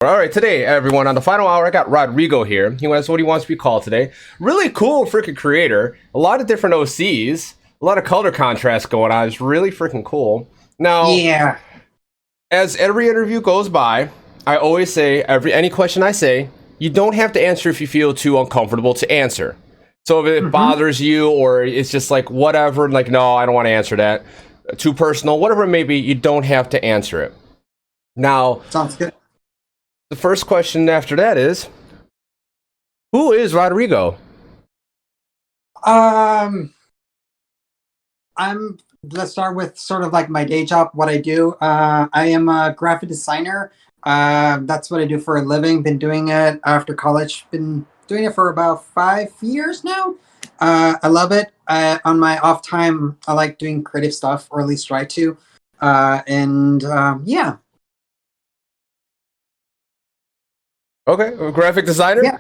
All right, today, everyone, on the final hour, I got Rodrigo here. He wants what he wants to be called today. Really cool freaking creator. A lot of different OCs. A lot of color contrast going on. It's really freaking cool. Now, Yeah. as every interview goes by, I always say, any question I say, you don't have to answer if you feel too uncomfortable to answer. So if it bothers you or it's just like, whatever, like, no, I don't want to answer that. Too personal, whatever it may be, you don't have to answer it. Now, Sounds good. the first question after that is, who is Rodrigo? Um, let's start with sort of like my day job, what I do. I am a graphic designer. That's what I do for a living. Been doing it after college. Been doing it for about 5 years now. I love it. On my off time, I like doing creative stuff, or at least try to. Yeah. Okay, a graphic designer? Yeah.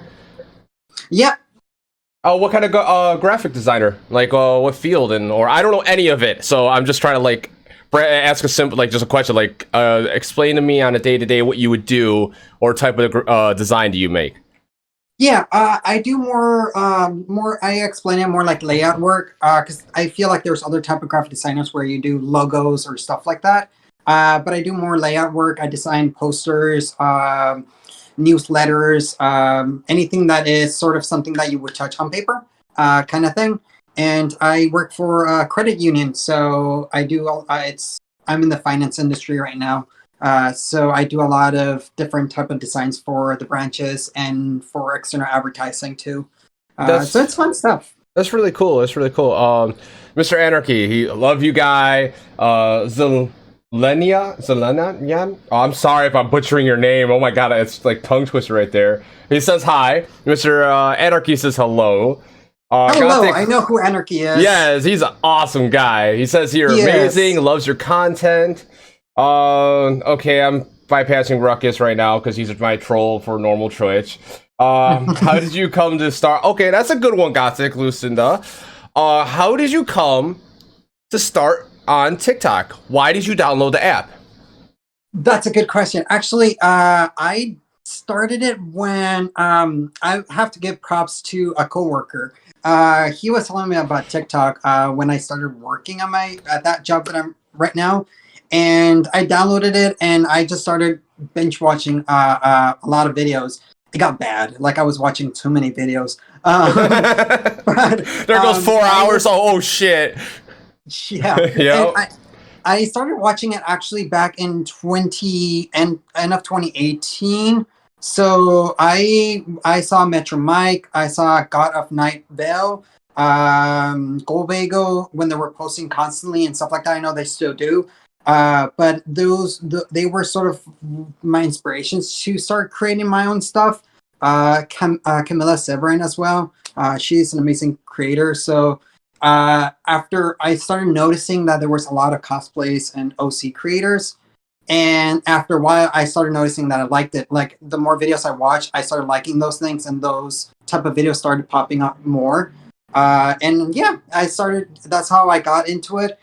Yeah. Oh, what kind of graphic designer? Like, what field? Or I don't know any of it, so I'm just trying to like ask a simple, like, just a question. Like, explain to me on a day-to-day what you would do, or type of design do you make? Yeah, I do more. I explain it more like layout work, because I feel like there's other type of graphic designers where you do logos or stuff like that. But I do more layout work. I design posters, newsletters, anything that is sort of something that you would touch on paper, kind of thing. And I work for a credit union, so I do. I'm in the finance industry right now. So I do a lot of different type of designs for the branches and for external advertising too. So it's fun stuff. That's really cool. That's really cool. Mr. Anarchy, he love you guy. Zelenia. Oh, I'm sorry if I'm butchering your name. Oh my god, it's like tongue twister right there. He says hi. Mr. Anarchy says hello. Hello, I know who Anarchy is. Yes, he's an awesome guy. He says you're amazing, loves your content. Okay, I'm bypassing Ruckus right now because he's my troll for normal Twitch. How did you come to start? Okay, that's a good one, Gothic Lucinda. How did you come to start on TikTok? Why did you download the app? That's a good question. Actually, I started it when I have to give props to a coworker. He was telling me about TikTok when I started working on at that job that I'm right now, and I downloaded it and I just started binge watching a lot of videos. It got bad. Like I was watching too many videos. But, there goes 4 hours. Oh shit. Yeah. Yep. I started watching it actually back in end of 2018. So I saw Metro Mike, I saw God of Night Vale, Golbego when they were posting constantly and stuff like that. I know they still do. But they were sort of my inspirations to start creating my own stuff. Camilla Severin as well. She's an amazing creator. So after I started noticing that there was a lot of cosplays and OC creators, and after a while I started noticing that I liked it. Like the more videos I watched, I started liking those things, and those type of videos started popping up more. And yeah, that's how I got into it.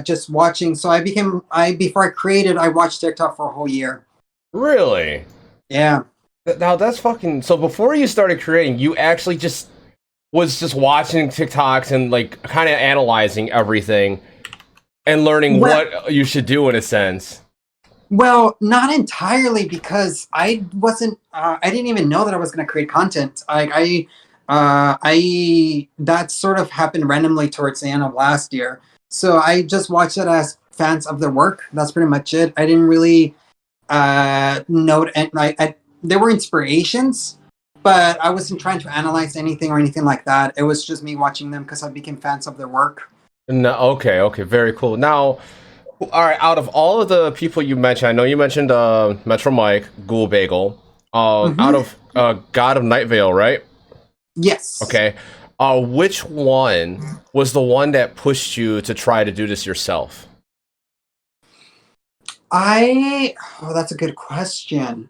Just watching. So before I created, I watched TikTok for a whole year. Really? Yeah. Now that's fucking. So before you started creating, you actually just was just watching TikToks and like kind of analyzing everything and learning what you should do in a sense. Well, not entirely, because I wasn't. I didn't even know that I was going to create content. That sort of happened randomly towards the end of last year. So I just watched it as fans of their work. That's pretty much it. I didn't really note, and there were inspirations, but I wasn't trying to analyze anything or anything like that. It was just me watching them because I became fans of their work. No, okay, very cool. Now, all right, out of all of the people you mentioned, I know you mentioned Metro Mike, Ghoul Bagel, out of God of Night Vale, right? Yes. Okay. Which one was the one that pushed you to try to do this yourself? That's a good question.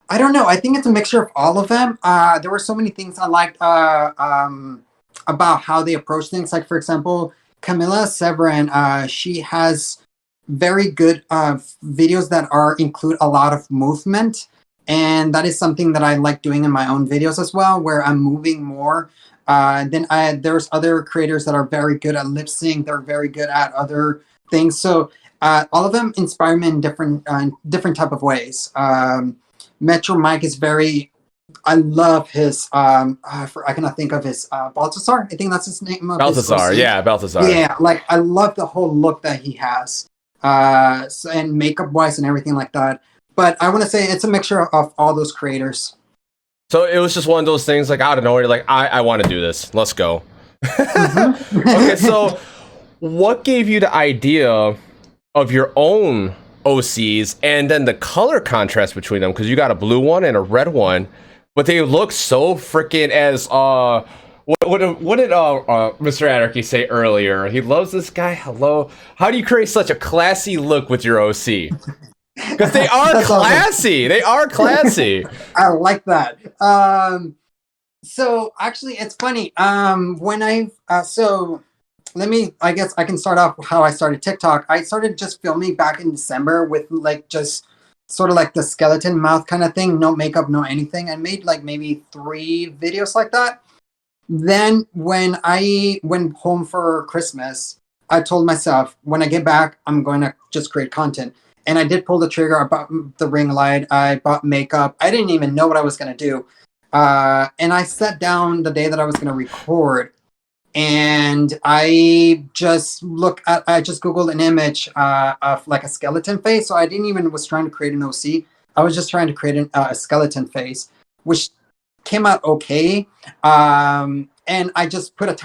I don't know. I think it's a mixture of all of them. There were so many things I liked about how they approach things. Like, for example, Camilla Severin, she has very good videos that include a lot of movement, and that is something that I like doing in my own videos as well, where I'm moving more. Then there's other creators that are very good at lip sync. They're very good at other things. So all of them inspire me in different type of ways. Metro Mike is very. I love his. I cannot think of his Baltasar. I think that's his name. Baltasar, yeah, Baltasar. Yeah, like I love the whole look that he has, and makeup wise and everything like that. But I want to say it's a mixture of all those creators. So it was just one of those things, like out of nowhere, like I want to do this. Let's go. Mm-hmm. Okay, so what gave you the idea of your own OCs and then the color contrast between them? Because you got a blue one and a red one, but they look so freaking as what did Mr. Anarchy say earlier? He loves this guy. Hello. How do you create such a classy look with your OC? Because they are classy. Awesome. They are classy. I like that. So actually, it's funny. I guess I can start off how I started TikTok. I started just filming back in December with like just sort of like the skeleton mouth kind of thing, no makeup, no anything. I made like maybe 3 videos like that. Then when I went home for Christmas, I told myself, when I get back, I'm going to just create content. And I did pull the trigger. I bought the ring light. I bought makeup. I didn't even know what I was going to do. And I sat down the day that I was going to record. And I just Googled an image of like a skeleton face. So I didn't even was trying to create an OC. I was just trying to create a skeleton face, which came out okay. And I just put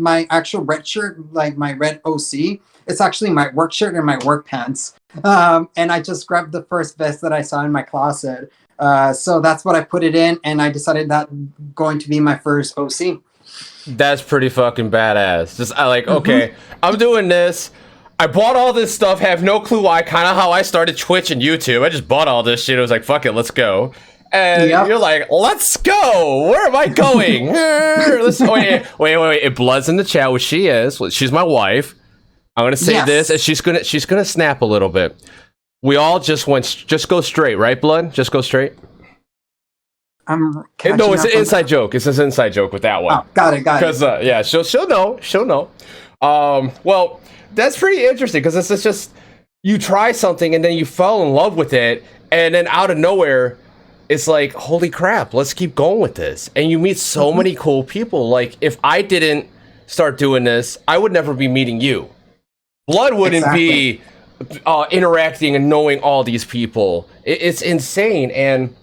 my actual red shirt, like my red OC. It's actually my work shirt and my work pants. And I just grabbed the first vest that I saw in my closet. So that's what I put it in. And I decided that going to be my first OC. That's pretty fucking badass. Just okay, I'm doing this. I bought all this stuff, have no clue why, kind of how I started Twitch and YouTube. I just bought all this shit. I was like, fuck it, let's go. And you're like, let's go. Where am I going? Wait. Blood's in the chat, which she is. She's my wife. I'm gonna say this, and she's gonna snap a little bit. We all just go straight, right, Blood? Just go straight. No, it's an inside joke. It's an inside joke with that one. Oh, got it. Because yeah, she'll know. Well, that's pretty interesting because it's just you try something and then you fall in love with it, and then out of nowhere, it's like, holy crap, let's keep going with this. And you meet so many cool people. Like if I didn't start doing this, I would never be meeting you. Blood wouldn't be interacting and knowing all these people. It's insane. And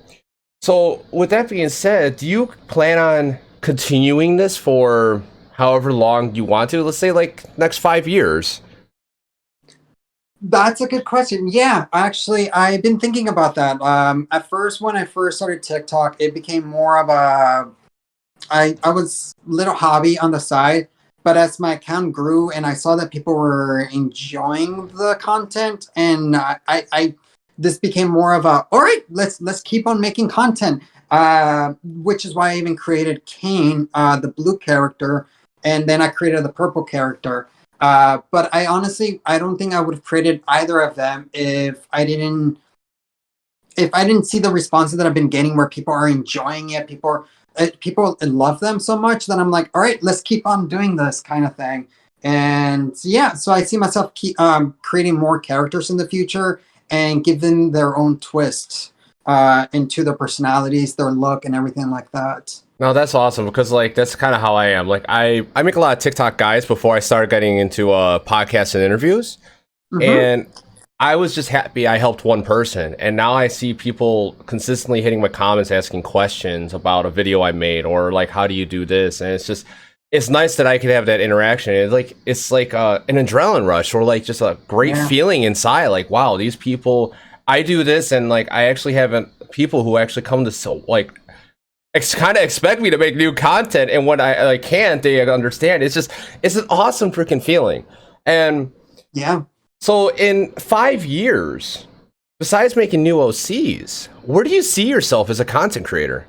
so with that being said, do you plan on continuing this for however long you want to? Let's say like next 5 years. That's a good question. Yeah, actually, I've been thinking about that. At first, when I first started TikTok, it became more of I was little hobby on the side. But as my account grew and I saw that people were enjoying the content, and this became more of all right, let's keep on making content. Which is why I even created Kane, the blue character, and then I created the purple character. But I don't think I would have created either of them if I didn't see the responses that I've been getting, where people are enjoying it. People love them so much that I'm like, all right, let's keep on doing this kind of thing. And yeah, so I see myself creating more characters in the future and give them their own twist into their personalities, their look, and everything like that. No, that's awesome, because like that's kind of how I am. Like I make a lot of TikTok guides before I started getting into podcasts and interviews, and I was just happy I helped one person, and now I see people consistently hitting my comments, asking questions about a video I made, or like, how do you do this? And it's nice that I could have that interaction. It's like an adrenaline rush, or like just a great feeling inside. Like, wow, these people, I do this, and like I actually have people who actually come to kind of expect me to make new content, and when I can't, they understand. It's an awesome freaking feeling. And yeah. So in 5 years, besides making new OCs, where do you see yourself as a content creator?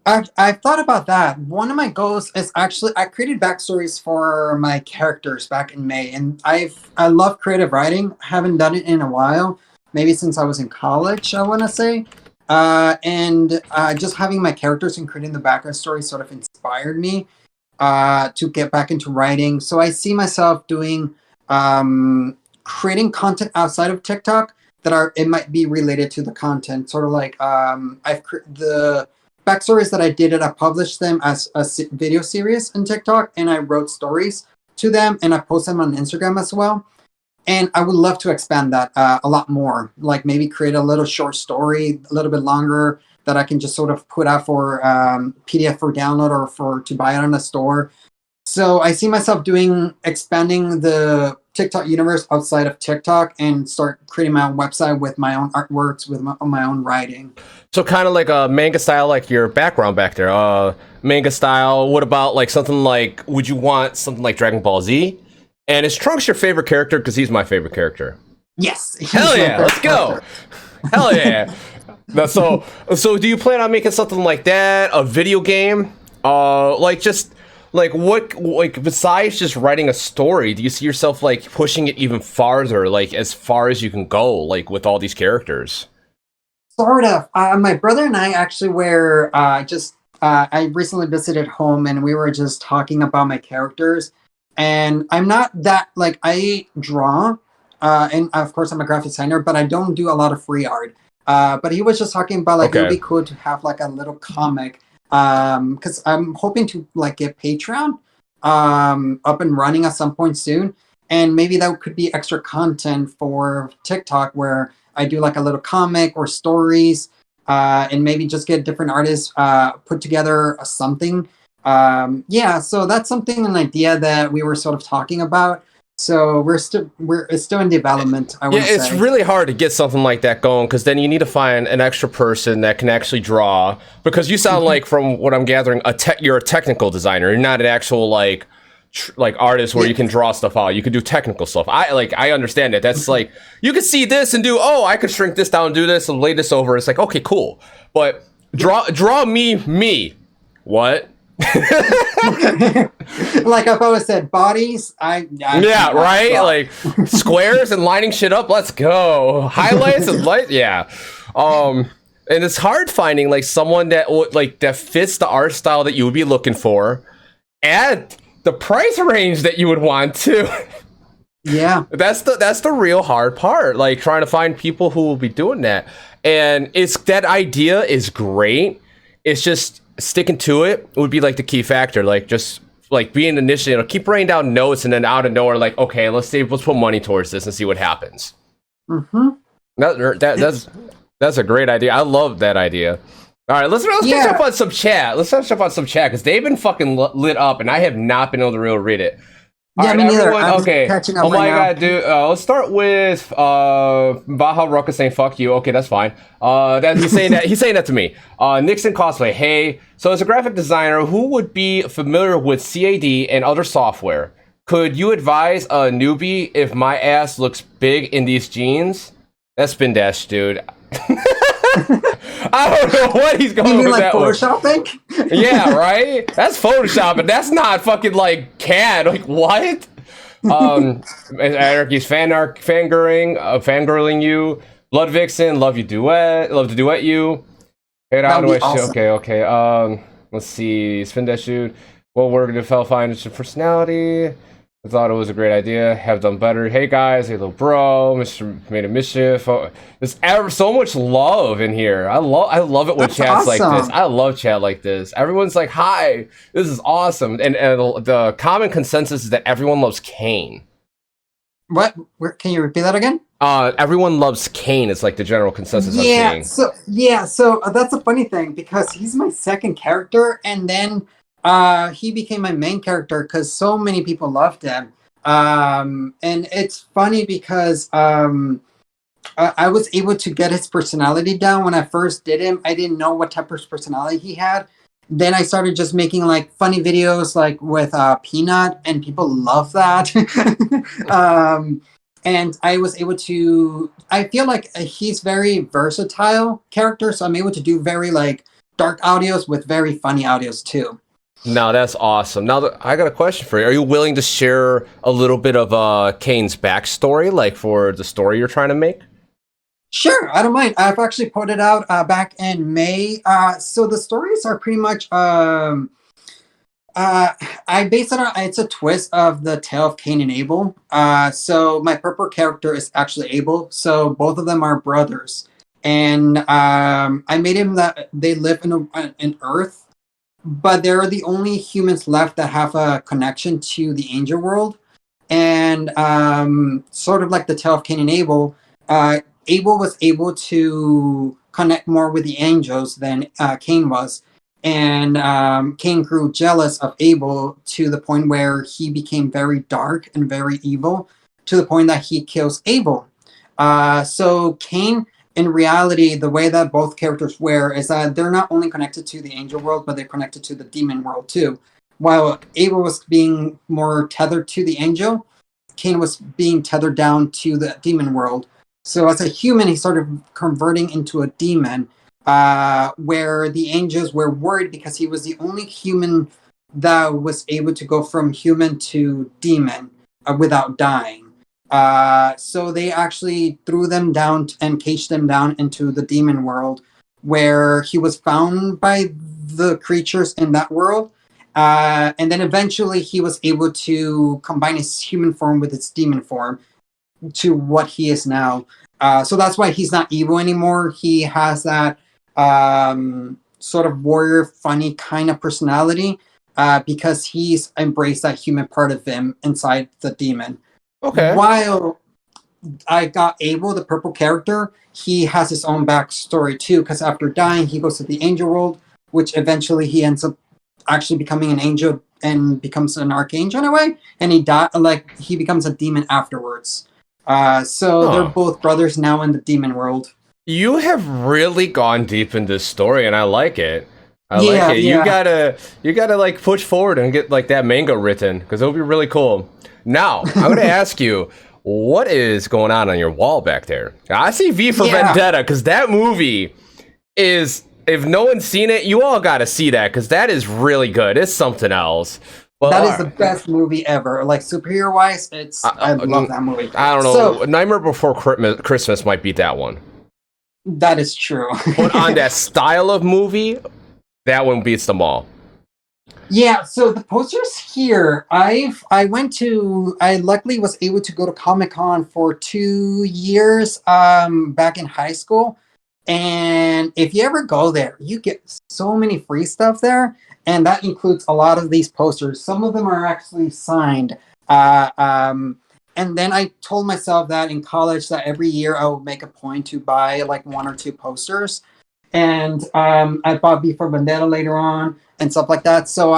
I've thought about that. One of my goals is actually I created backstories for my characters back in May, and I love creative writing. Haven't done it in a while, maybe since I was in college. I want to say, and just having my characters and creating the background story sort of inspired me to get back into writing. So I see myself doing creating content outside of TikTok that are it might be related to the content, sort of like the backstories that I did it. I published them as a video series in TikTok, and I wrote stories to them, and I post them on Instagram as well. And I would love to expand that a lot more, like maybe create a little short story, a little bit longer that I can just sort of put out for PDF for download or for to buy it on the store. So I see myself expanding the TikTok universe outside of TikTok and start creating my own website with my own artworks, with my own writing. So kind of like a manga style, like your background back there. Manga style. What about like something like? Would you want something like Dragon Ball Z? And is Trunks your favorite character? Because he's my favorite character. Yes. Hell yeah! Let's go. Hell yeah. So do you plan on making something like that? A video game? Like just like what? Like besides just writing a story, do you see yourself like pushing it even farther, like as far as you can go, like with all these characters? Sort of. My brother and I actually were I recently visited home, and we were just talking about my characters. And I'm not that like I draw, and of course I'm a graphic designer, but I don't do a lot of free art. But he was just talking about like it would be cool to have like a little comic, because I'm hoping to like get Patreon up and running at some point soon, and maybe that could be extra content for TikTok where I do like a little comic or stories, and maybe just get different artists put together something. Yeah, so that's an idea that we were sort of talking about. So it's still in development. I would say. It's really hard to get something like that going because then you need to find an extra person that can actually draw. Because you sound like, from what I'm gathering, you're a technical designer. You're not an actual like artist where you can draw stuff out. You can do technical stuff. I understand it. That's like you can see this and do. Oh, I could shrink this down, do this, and lay this over. It's like okay, cool. But draw me. What? Like I've always said, bodies. Yeah, right. Like squares and lining shit up. Let's go. Highlights and light. Yeah. And it's hard finding like someone that fits the art style that you would be looking for, at the price range that you would want to. Yeah, that's the real hard part. Like trying to find people who will be doing that. And that idea is great. It's just sticking to it would be like the key factor. Like just like being initially, keep writing down notes, and then out of nowhere, like okay, let's put money towards this and see what happens. Mm-hmm. That's a great idea. I love that idea. All right, let's catch up on some chat. Let's catch up on some chat because they've been fucking lit up, and I have not been able to really read it. Yeah, me neither. Okay. Oh my god, dude. Let's start with Baja Ruckus saying "fuck you." Okay, that's fine. He's saying that to me. Nixon Cosplay. Hey, so as a graphic designer who would be familiar with CAD and other software, could you advise a newbie if my ass looks big in these jeans? That's Spin Dash, dude. I don't know what he's going with that. You mean like photoshopping? Yeah, right? That's photoshopping. That's not fucking like CAD. Like what? Anarchy's fangirling you. Blood Vixen, love to duet you. Hey, how do I awesome. Okay. Let's see. Spin Dash dude. Well, we're gonna find its personality. I thought it was a great idea. Have done better. Hey guys, hey little bro, Mr. Made a Mischief. There's so much love in here. I love it when chats awesome. Like this. I love chat like this. Everyone's like, "Hi, this is awesome." And the common consensus is that everyone loves Kane. What? Can you repeat that again? Everyone loves Kane. It's like the general consensus. Yeah. So that's a funny thing because he's my second character, and then he became my main character because so many people loved him. And it's funny because I was able to get his personality down when I first did him. I didn't know what type of personality he had. Then I started just making like funny videos like with Peanut, and people love that. And I was able to, I feel like he's very versatile character, so I'm able to do very like dark audios with very funny audios too. Now that's awesome. Now I got a question for you. Are you willing to share a little bit of Kane's backstory, like for the story you're trying to make? Sure, I don't mind. I've actually put it out back in May. So the stories are pretty much. I base it on it's a twist of the tale of Cain and Abel. So my purple character is actually Abel. So both of them are brothers, and I made him that they live in Earth, but they're the only humans left that have a connection to the angel world, and sort of like the tale of Cain and Abel. Abel was able to connect more with the angels than Cain was. And Cain grew jealous of Abel to the point where he became very dark and very evil, to the point that he kills Abel. So Cain, in reality, the way that both characters were is that they're not only connected to the angel world, but they're connected to the demon world too. While Abel was being more tethered to the angel, Cain was being tethered down to the demon world. So as a human, he started converting into a demon, where the angels were worried because he was the only human that was able to go from human to demon without dying. So they actually threw them down and caged them down into the demon world, where he was found by the creatures in that world. And then eventually he was able to combine his human form with its demon form to what he is now. So that's why he's not evil anymore. He has that sort of warrior, funny kind of personality, because he's embraced that human part of him inside the demon. Okay. While I got Abel, the purple character, he has his own backstory too, because after dying, he goes to the angel world, which eventually he ends up actually becoming an angel and becomes an archangel in a way, and he becomes a demon afterwards. So they're both brothers now in the demon world. You have really gone deep in this story, and I like it. I like it. Yeah. You gotta like push forward and get like that manga written, because it'll be really cool. Now, I'm gonna ask you, what is going on your wall back there? I see V for Vendetta, because that movie is, if no one's seen it, you all gotta see that, because that is really good. It's something else. Well, that is the best movie ever. Like superhero wise, I love that movie. I don't know. So, Nightmare Before Christmas might beat that one. That is true. But on that style of movie, that one beats them all. Yeah, so the posters here, I luckily was able to go to Comic-Con for 2 years back in high school. And if you ever go there, you get so many free stuff there, and that includes a lot of these posters. Some of them are actually signed. And then I told myself that in college that every year I would make a point to buy like 1 or 2 posters. And I bought B for Vendetta later on and stuff like that. So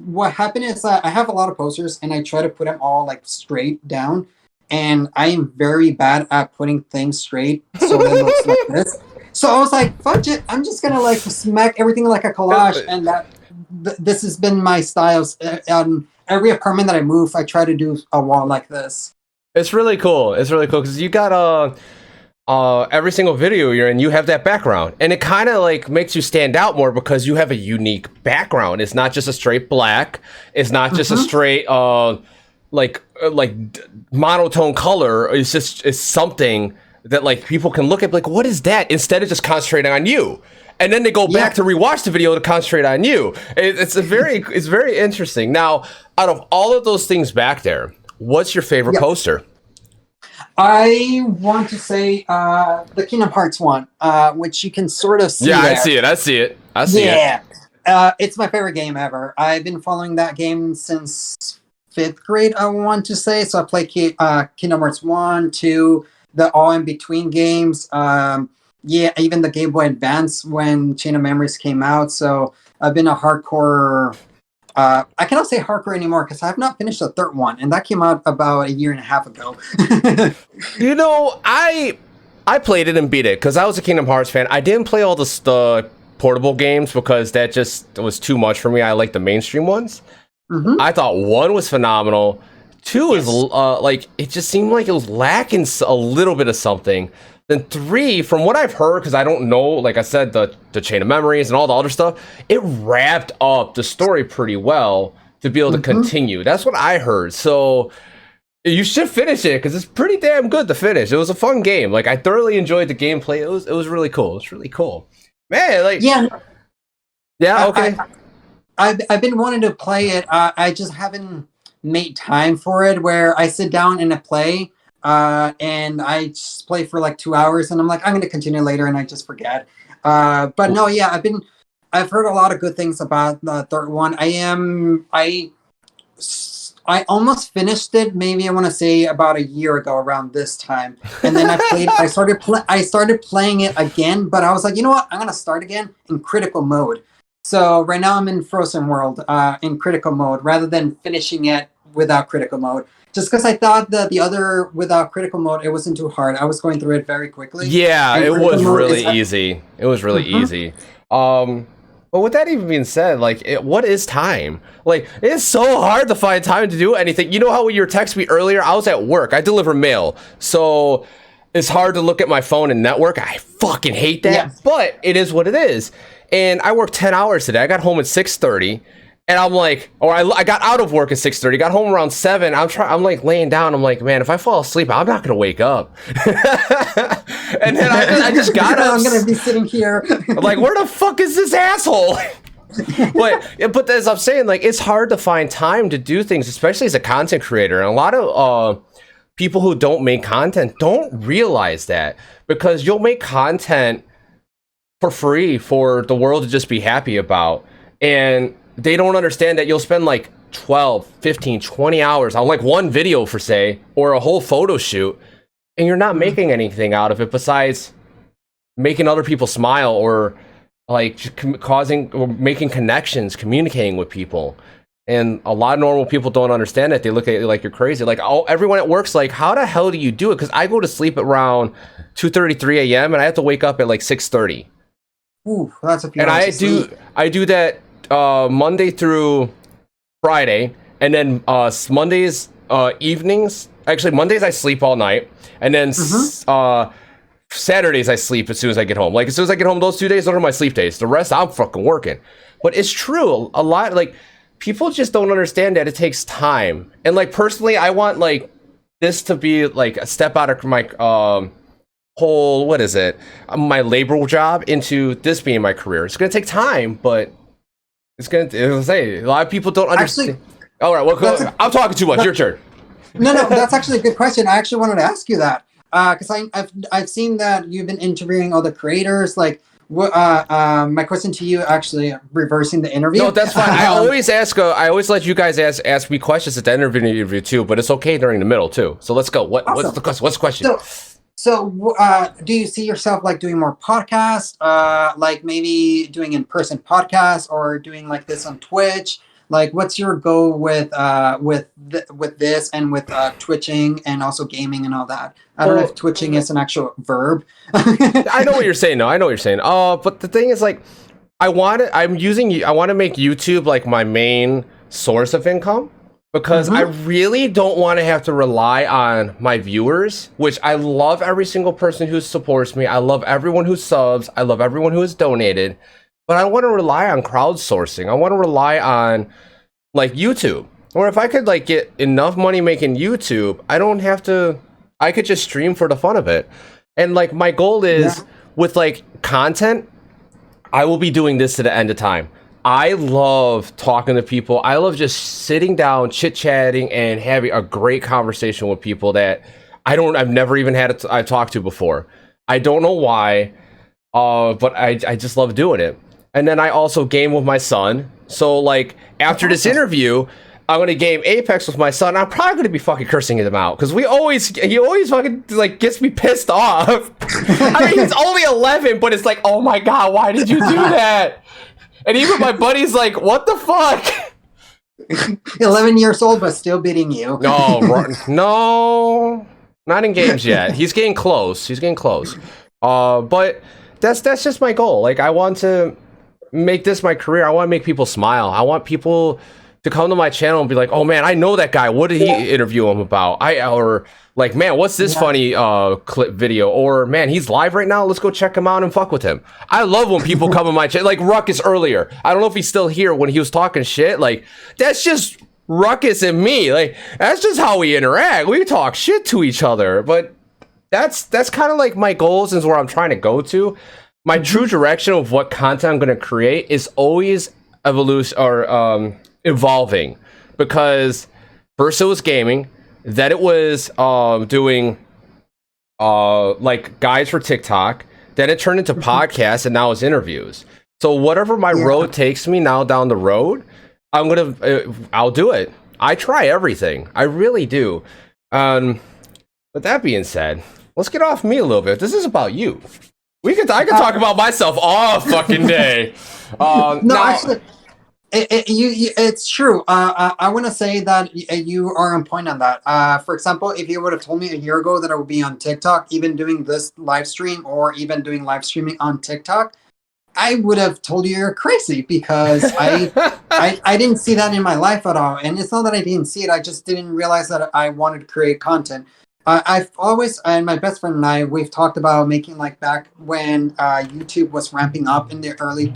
what happened is that I have a lot of posters and I try to put them all like straight down. And I am very bad at putting things straight so it looks like this. So I was like, fudge it. I'm just going to like smack everything like a collage. And this has been my styles. Every apartment that I move, I try to do a wall like this. It's really cool. It's really cool because you got every single video you're in, you have that background, and it kind of like makes you stand out more because you have a unique background. It's not just a straight black. It's not just a straight like monotone color. It's something that like people can look at like, what is that? Instead of just concentrating on you. And then they go back to rewatch the video to concentrate on you. It's very interesting. Now, out of all of those things back there, what's your favorite poster? I want to say the Kingdom Hearts one, which you can sort of see. Yeah, there. I see it. It's my favorite game ever. I've been following that game since 5th grade, I want to say. So I played Kingdom Hearts 1, 2, the all in between games. Even the Game Boy Advance when Chain of Memories came out. So I've been a hardcore. I cannot say hardcore anymore because I have not finished the 3rd one, and that came out about 1.5 years ago. You know, I played it and beat it because I was a Kingdom Hearts fan. I didn't play all the portable games because that just was too much for me. I like the mainstream ones. I thought 1 was phenomenal. 2 is like, it just seemed like it was lacking a little bit of something. Then 3, from what I've heard, because I don't know, like I said, the chain of memories and all the other stuff, it wrapped up the story pretty well to be able to continue. That's what I heard. So you should finish it because it's pretty damn good to finish. It was a fun game. Like, I thoroughly enjoyed the gameplay. It was really cool. It's really cool, man. Like, yeah, okay. I've been wanting to play it. I just haven't made time for it. Where I sit down and I play, and I just play for like 2 hours, and I'm like, I'm going to continue later, and I just forget. But no, yeah, I've heard a lot of good things about the third one. I almost finished it. Maybe I want to say about a year ago around this time, and then I started playing it again. But I was like, you know what? I'm gonna start again in critical mode. So right now I'm in Frozen World, in critical mode, rather than finishing it without critical mode. Just because I thought that the other without critical mode, it wasn't too hard. I was going through it very quickly. Yeah, it was really easy. It was really easy. But with that even being said, like, what is time? Like, it's so hard to find time to do anything. You know how when you were texting me earlier, I was at work. I deliver mail. So it's hard to look at my phone and network. I fucking hate that. Yes. But it is what it is. And I worked 10 hours today. I got home at 6:30. And I'm like, or I got out of work at 6:30, got home around 7. I'm like laying down. I'm like, man, if I fall asleep, I'm not going to wake up. And then I just got up. I'm going to be sitting here. I'm like, where the fuck is this asshole? But as I'm saying, like, it's hard to find time to do things, especially as a content creator. And a lot of people who don't make content don't realize that, because you'll make content for free for the world to just be happy about. And they don't understand that you'll spend like 12, 15, 20 hours on like one video for say, or a whole photo shoot, and you're not making anything out of it besides making other people smile, or like causing or making connections, communicating with people. And a lot of normal people don't understand that. They look at you like you're crazy. Like, oh, everyone at work's like, how the hell do you do it? Because I go to sleep at around 2:30, 3 a.m. and I have to wake up at like 6:30. Ooh, that's a few and hours I do that Monday through Friday, and then Mondays evenings. Actually, Mondays I sleep all night, and then Saturdays I sleep as soon as I get home. Like, as soon as I get home, those 2 days, those are my sleep days. The rest, I'm fucking working. But it's true, a lot, like, people just don't understand that it takes time. And like, personally, I want like this to be like a step out of my whole, what is it, my labor job, into this being my career. It's gonna take time, but it's gonna say a lot of people don't understand. Actually, all right, well, I'm talking too much. Your turn. No, that's actually a good question. I actually wanted to ask you that because I've seen that you've been interviewing other creators. Like, my question to you, actually reversing the interview. No, that's fine. I always I always let you guys ask me questions at the end of the interview too, but it's okay during the middle too. So let's go. What's the question? So, do you see yourself like doing more podcasts, like maybe doing in-person podcasts, or doing like this on Twitch? Like, what's your goal with this and with twitching and also gaming and all that? I don't know if twitching is an actual verb. I know what you're saying. No, I know what you're saying. But the thing is, like, I want to make YouTube like my main source of income. Because I really don't want to have to rely on my viewers, which I love every single person who supports me. I love everyone who subs. I love everyone who has donated. But I want to rely on crowdsourcing. I want to rely on like YouTube. Or if I could like get enough money making YouTube, I could just stream for the fun of it. And like, my goal is with like content, I will be doing this to the end of time. I love talking to people. I love just sitting down, chit-chatting, and having a great conversation with people that I've never even had I talked to before. I don't know why, but I just love doing it. And then I also game with my son. So like, after this interview, I'm gonna game Apex with my son. I'm probably gonna be fucking cursing him out because he always fucking like gets me pissed off. I mean, he's only 11, but it's like, oh my god, why did you do that? And even my buddy's like, what the fuck? 11 years old, but still beating you. No, not in games yet. He's getting close. But that's just my goal. Like, I want to make this my career. I want to make people smile. I want people to come to my channel and be like, oh man, I know that guy. What did he interview him about? Or like, man, what's this funny clip video? Or man, he's live right now. Let's go check him out and fuck with him. I love when people come on my channel. Like Ruckus earlier. I don't know if he's still here when he was talking shit. Like, that's just Ruckus and me. Like, that's just how we interact. We talk shit to each other. But that's kind of like my goals and where I'm trying to go to. My true direction of what content I'm going to create is always evolution or evolving, because first it was gaming, then it was doing like guides for TikTok, then it turned into podcasts, and now it's interviews. So whatever my road takes me now down the road, I'll do it. I try everything. I really do. With that being said, let's get off me a little bit. This is about you. I can talk about myself all fucking day. Actually, it's true. I want to say that you are on point on that. For example, if you would have told me a year ago that I would be on TikTok, even doing this live stream or even doing live streaming on TikTok, I would have told you you're crazy, because I didn't see that in my life at all. And it's not that I didn't see it. I just didn't realize that I wanted to create content. I've always, and my best friend and I, we've talked about making, like, back when YouTube was ramping up in the early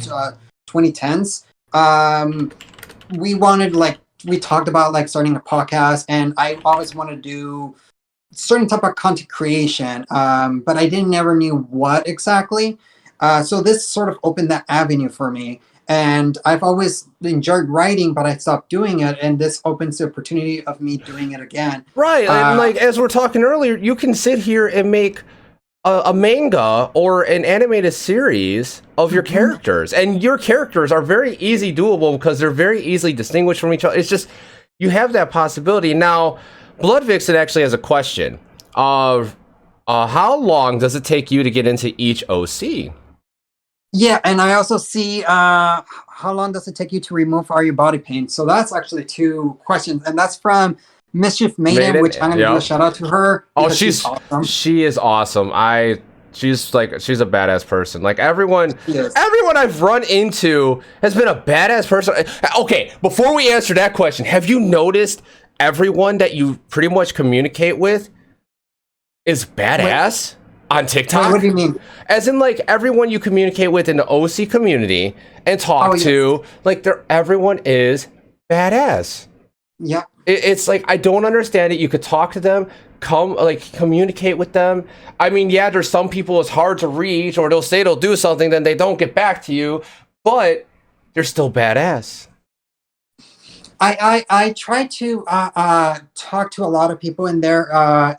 2010s. We wanted, like, we talked about, like, starting a podcast, and I always wanted to do certain type of content creation, but I never knew what exactly. So this sort of opened that avenue for me. And I've always enjoyed writing, but I stopped doing it. And this opens the opportunity of me doing it again. Right. And like, as we're talking earlier, you can sit here and make a manga or an animated series of your characters. And your characters are very easy doable because they're very easily distinguished from each other. It's just, you have that possibility. Now, Blood Vixen actually has a question of how long does it take you to get into each OC? Yeah, and I also see how long does it take you to remove all your body paint? So that's actually 2 questions, and that's from Mischief Maiden, which I'm gonna give a shout out to her. Oh, she's awesome. She is awesome. She's a badass person. Like everyone I've run into has been a badass person. Okay, before we answer that question, have you noticed everyone that you pretty much communicate with is badass? On TikTok? What do you mean? As in, like, everyone you communicate with in the OC community and talk to, like, everyone is badass. Yeah. It's like, I don't understand it. You could talk to them, communicate with them. I mean, yeah, there's some people it's hard to reach, or they'll say they'll do something, then they don't get back to you, but they're still badass. I try to talk to a lot of people in there,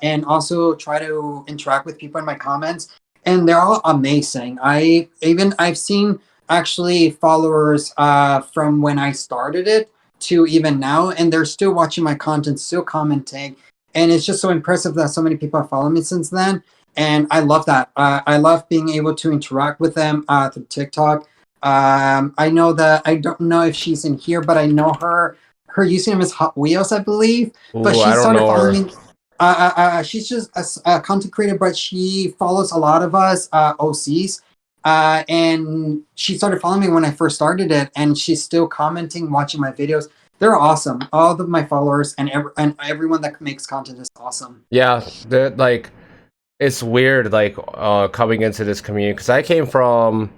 and also try to interact with people in my comments, and they're all amazing. I've seen actually followers from when I started it to even now, and they're still watching my content, still commenting, and it's just so impressive that so many people have followed me since then, and I love that. I love being able to interact with them through TikTok. I know that, I don't know if she's in here, but I know her. Her username is Hot Wheels, I believe. But she started following me. She's just a content creator, but she follows a lot of us OCs. And she started following me when I first started it, and she's still commenting, watching my videos. They're awesome. All of my followers and everyone that makes content is awesome. Yeah, like, it's weird, like, coming into this community, because I came from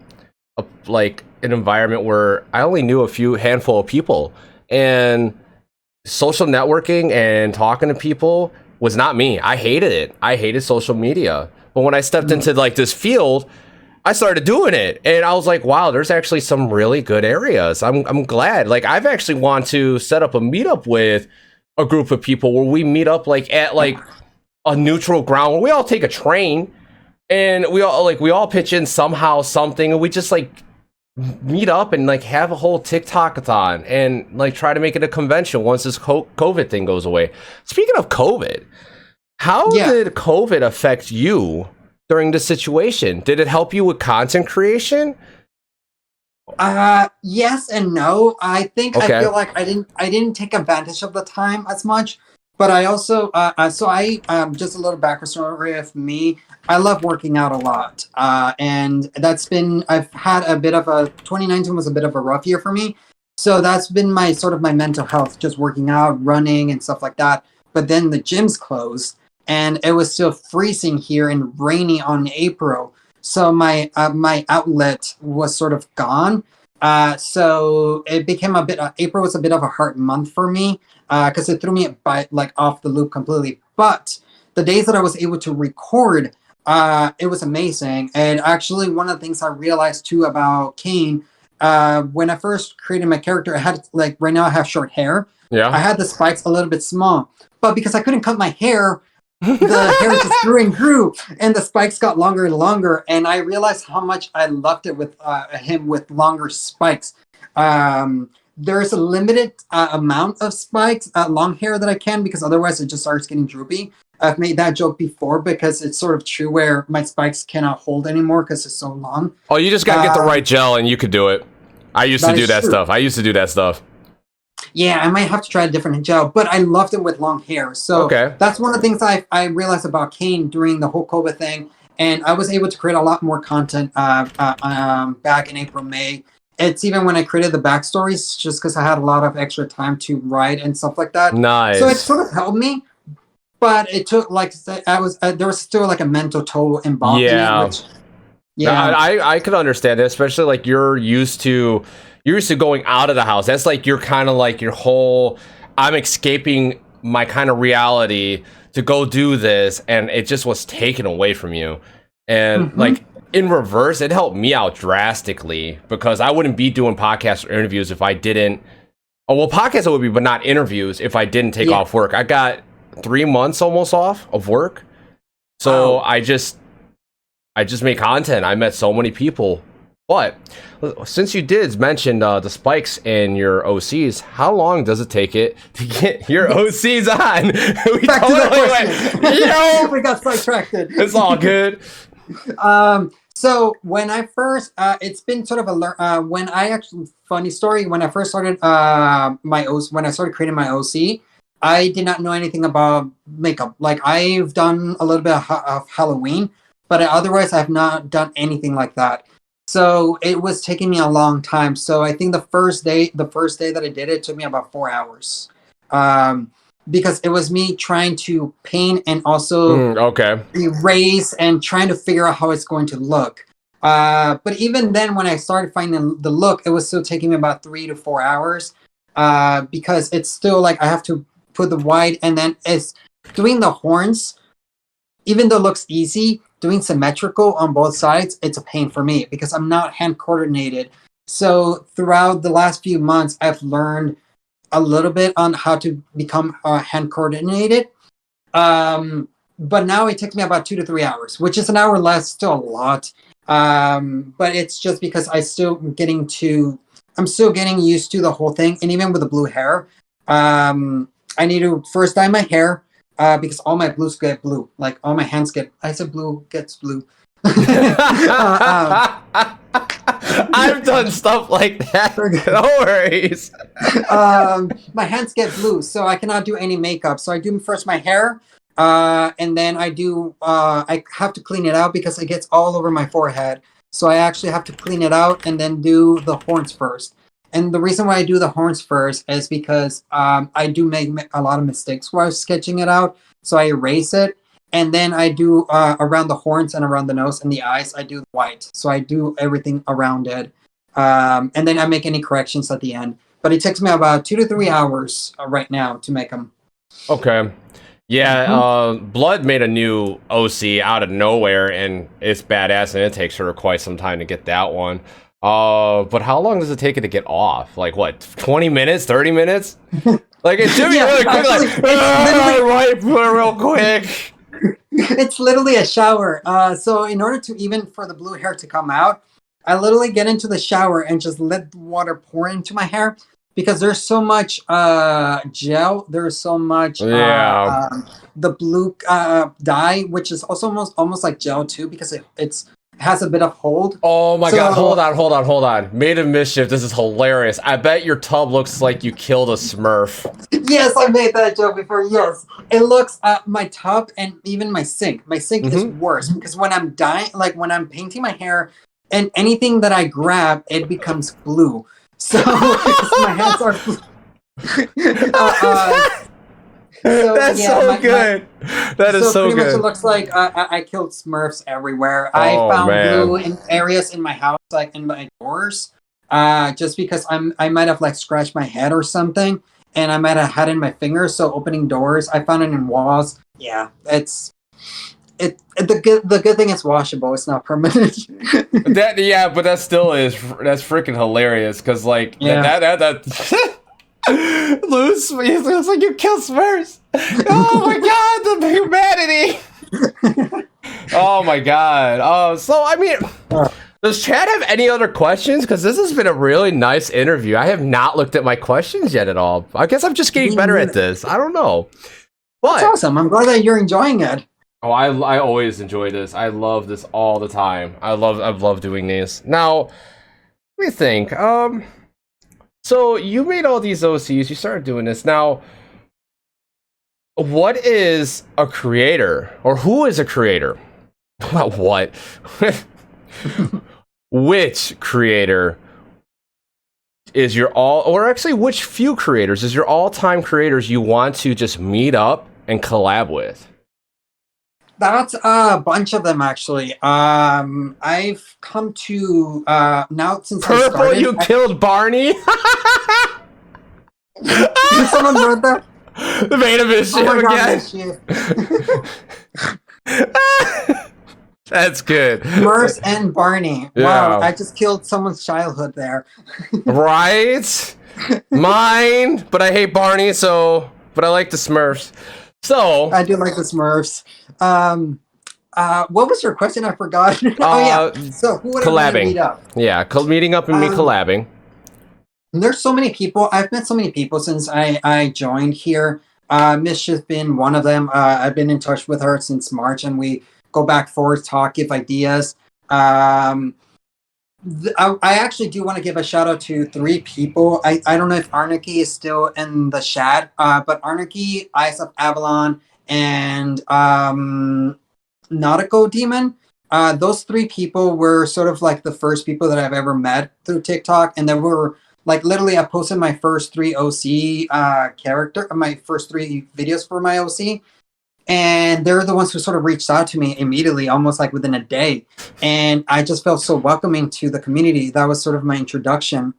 an environment where I only knew a handful of people. And social networking and talking to people was not me. I hated it. I hated social media. But when I stepped into like this field, I started doing it, and I was like, wow, there's actually some really good areas. I'm glad. Like, I've actually want to set up a meetup with a group of people where we meet up like at like a neutral ground where we all take a train and we all pitch in somehow something, and we just like meet up and like have a whole TikTok-a-thon and like try to make it a convention once this COVID thing goes away. Speaking of COVID, how did COVID affect you during this situation? Did it help you with content creation? Yes and no. I think I feel like I didn't take advantage of the time as much. But I also, just a little background story of me. I love working out a lot. And I've had a bit of 2019 was a bit of a rough year for me. So that's been my sort of my mental health, just working out, running, and stuff like that. But then the gyms closed, and it was still freezing here and rainy on April. So my my outlet was sort of gone. So it became a bit. April was a bit of a hard month for me because it threw me by like off the loop completely. But the days that I was able to record, it was amazing. And actually, one of the things I realized too about Kane, when I first created my character, I had like right now I have short hair. Yeah. I had the spikes a little bit small, but because I couldn't cut my hair, the hair just grew, and the spikes got longer and longer. And I realized how much I loved it with him with longer spikes. There's a limited amount of spikes, long hair that I can, because otherwise it just starts getting droopy. I've made that joke before because it's sort of true where my spikes cannot hold anymore because it's so long. Oh, you just gotta get the right gel and you could do it. I used to do that stuff. I used to do that stuff. Yeah, I might have to try a different gel, but I loved it with long hair. So that's one of the things I realized about Kane during the whole COVID thing. And I was able to create a lot more content back in April, May. It's even when I created the backstories, just because I had a lot of extra time to write and stuff like that. Nice. So it sort of helped me, but it took like there was still like a mental toll involved in it. Which, I could understand it, especially like you're used to going out of the house. That's like you're kind of like your whole I'm escaping my kind of reality to go do this, and it just was taken away from you. And like in reverse, it helped me out drastically because I wouldn't be doing podcasts or interviews if I didn't. Oh, well, podcasts would be, but not interviews if I didn't take off work. I got 3 months almost off of work. So I just made content. I met so many people. But since you did mention the spikes in your OCs, how long does it take it to get your OCs on? We Back to that question. We got sidetracked. It's all good. So when I first, it's been sort of when I actually, funny story, when I first started when I started creating my OC, I did not know anything about makeup. Like I've done a little bit of Halloween, but otherwise I've not done anything like that. So it was taking me a long time. So I think the first day that I did it, took me about 4 hours. Because it was me trying to paint and also erase and trying to figure out how it's going to look. But even then, when I started finding the look, it was still taking me about 3 to 4 hours because it's still like I have to put the white, and then it's doing the horns. Even though it looks easy, doing symmetrical on both sides, it's a pain for me because I'm not hand coordinated. So throughout the last few months, I've learned a little bit on how to become hand coordinated. But now it takes me about 2 to 3 hours, which is an hour less, still a lot. But it's just because I'm still getting used to the whole thing. And even with the blue hair, I need to first dye my hair because all my blues get blue. Like all my hands blue gets blue. I've done stuff like that. No worries. My hands get blue, so I cannot do any makeup. So I do first my hair, and then I have to clean it out because it gets all over my forehead. So I actually have to clean it out and then do the horns first. And the reason why I do the horns first is because I do make a lot of mistakes while I was sketching it out. So I erase it. And then I do around the horns and around the nose and the eyes, I do the white. So I do everything around it. And then I make any corrections at the end. But it takes me about 2 to 3 hours right now to make them. Okay. Yeah, Blood made a new OC out of nowhere, and it's badass, and it takes her quite some time to get that one. But how long does it take it to get off? Like, what, 20 minutes, 30 minutes? Like, it should be really quick. Like, real quick. It's literally a shower. So in order to even for the blue hair to come out, I literally get into the shower and just let the water pour into my hair because there's so much gel. There's so much the blue dye, which is also almost like gel too because it has a bit of hold. Oh my god, hold on. Made of Mischief, this is hilarious. I bet your tub looks like you killed a Smurf. Yes, I made that joke before, yes. It looks, my tub and even my sink. My sink is worse because when I'm when I'm painting my hair and anything that I grab, it becomes blue. So my hands are. So, That's yeah, so good. That is so pretty much it good. looks like I killed Smurfs everywhere. I Oh found glue man. in areas in my house, like in my doors, just because I might have like scratched my head or something, and I might have had it in my fingers. So opening doors, I found it in walls. Yeah, the good thing it's washable. It's not permanent. That yeah, but that still is that's freaking hilarious because like Yeah. that Lose it looks like you killed Smurfs. Oh my god, the humanity. Oh my god. So I mean, does Chad have any other questions? Because this has been a really nice interview. I have not looked at my questions yet at all. I guess I'm just getting better at this. I don't know. But That's awesome. I'm glad that you're enjoying it. oh, I always enjoy this. I love this all the time. I love doing these. Now, let me think. So you made all these OCs. You started doing this. Now, what is a creator, or who is a creator? What? Which creator is your all, or actually, which few creators is your all-time creators you want to just meet up and collab with? That's a bunch of them actually. I've come to now since I Purple, started. you killed Barney. Someone wrote that. The main of his shit Oh my again. God, That's good. Smurfs and Barney. Yeah. Wow, I just killed someone's childhood there. Right? Mine, but I hate Barney, so but I like the Smurfs. So I do like the Smurfs. What was your question? I forgot. Oh yeah. So who would I want to collabing. meet up? Yeah, meeting up and me collabing. There's so many people. I've met so many people since I joined here. Mischief been one of them. I've been in touch with her since March, and we go back forth, talk, give ideas. I actually do want to give a shout out to 3 people. I don't know if Arnaki is still in the chat, but Arnaki, Eyes of Avalon, and Nautical Demon. Those 3 people were sort of like the first people that I've ever met through TikTok, and they were like literally I posted my first 3 OC my first 3 videos for my OC, and they're the ones who sort of reached out to me immediately, almost like within a day, and I just felt so welcoming to the community. That was sort of my introduction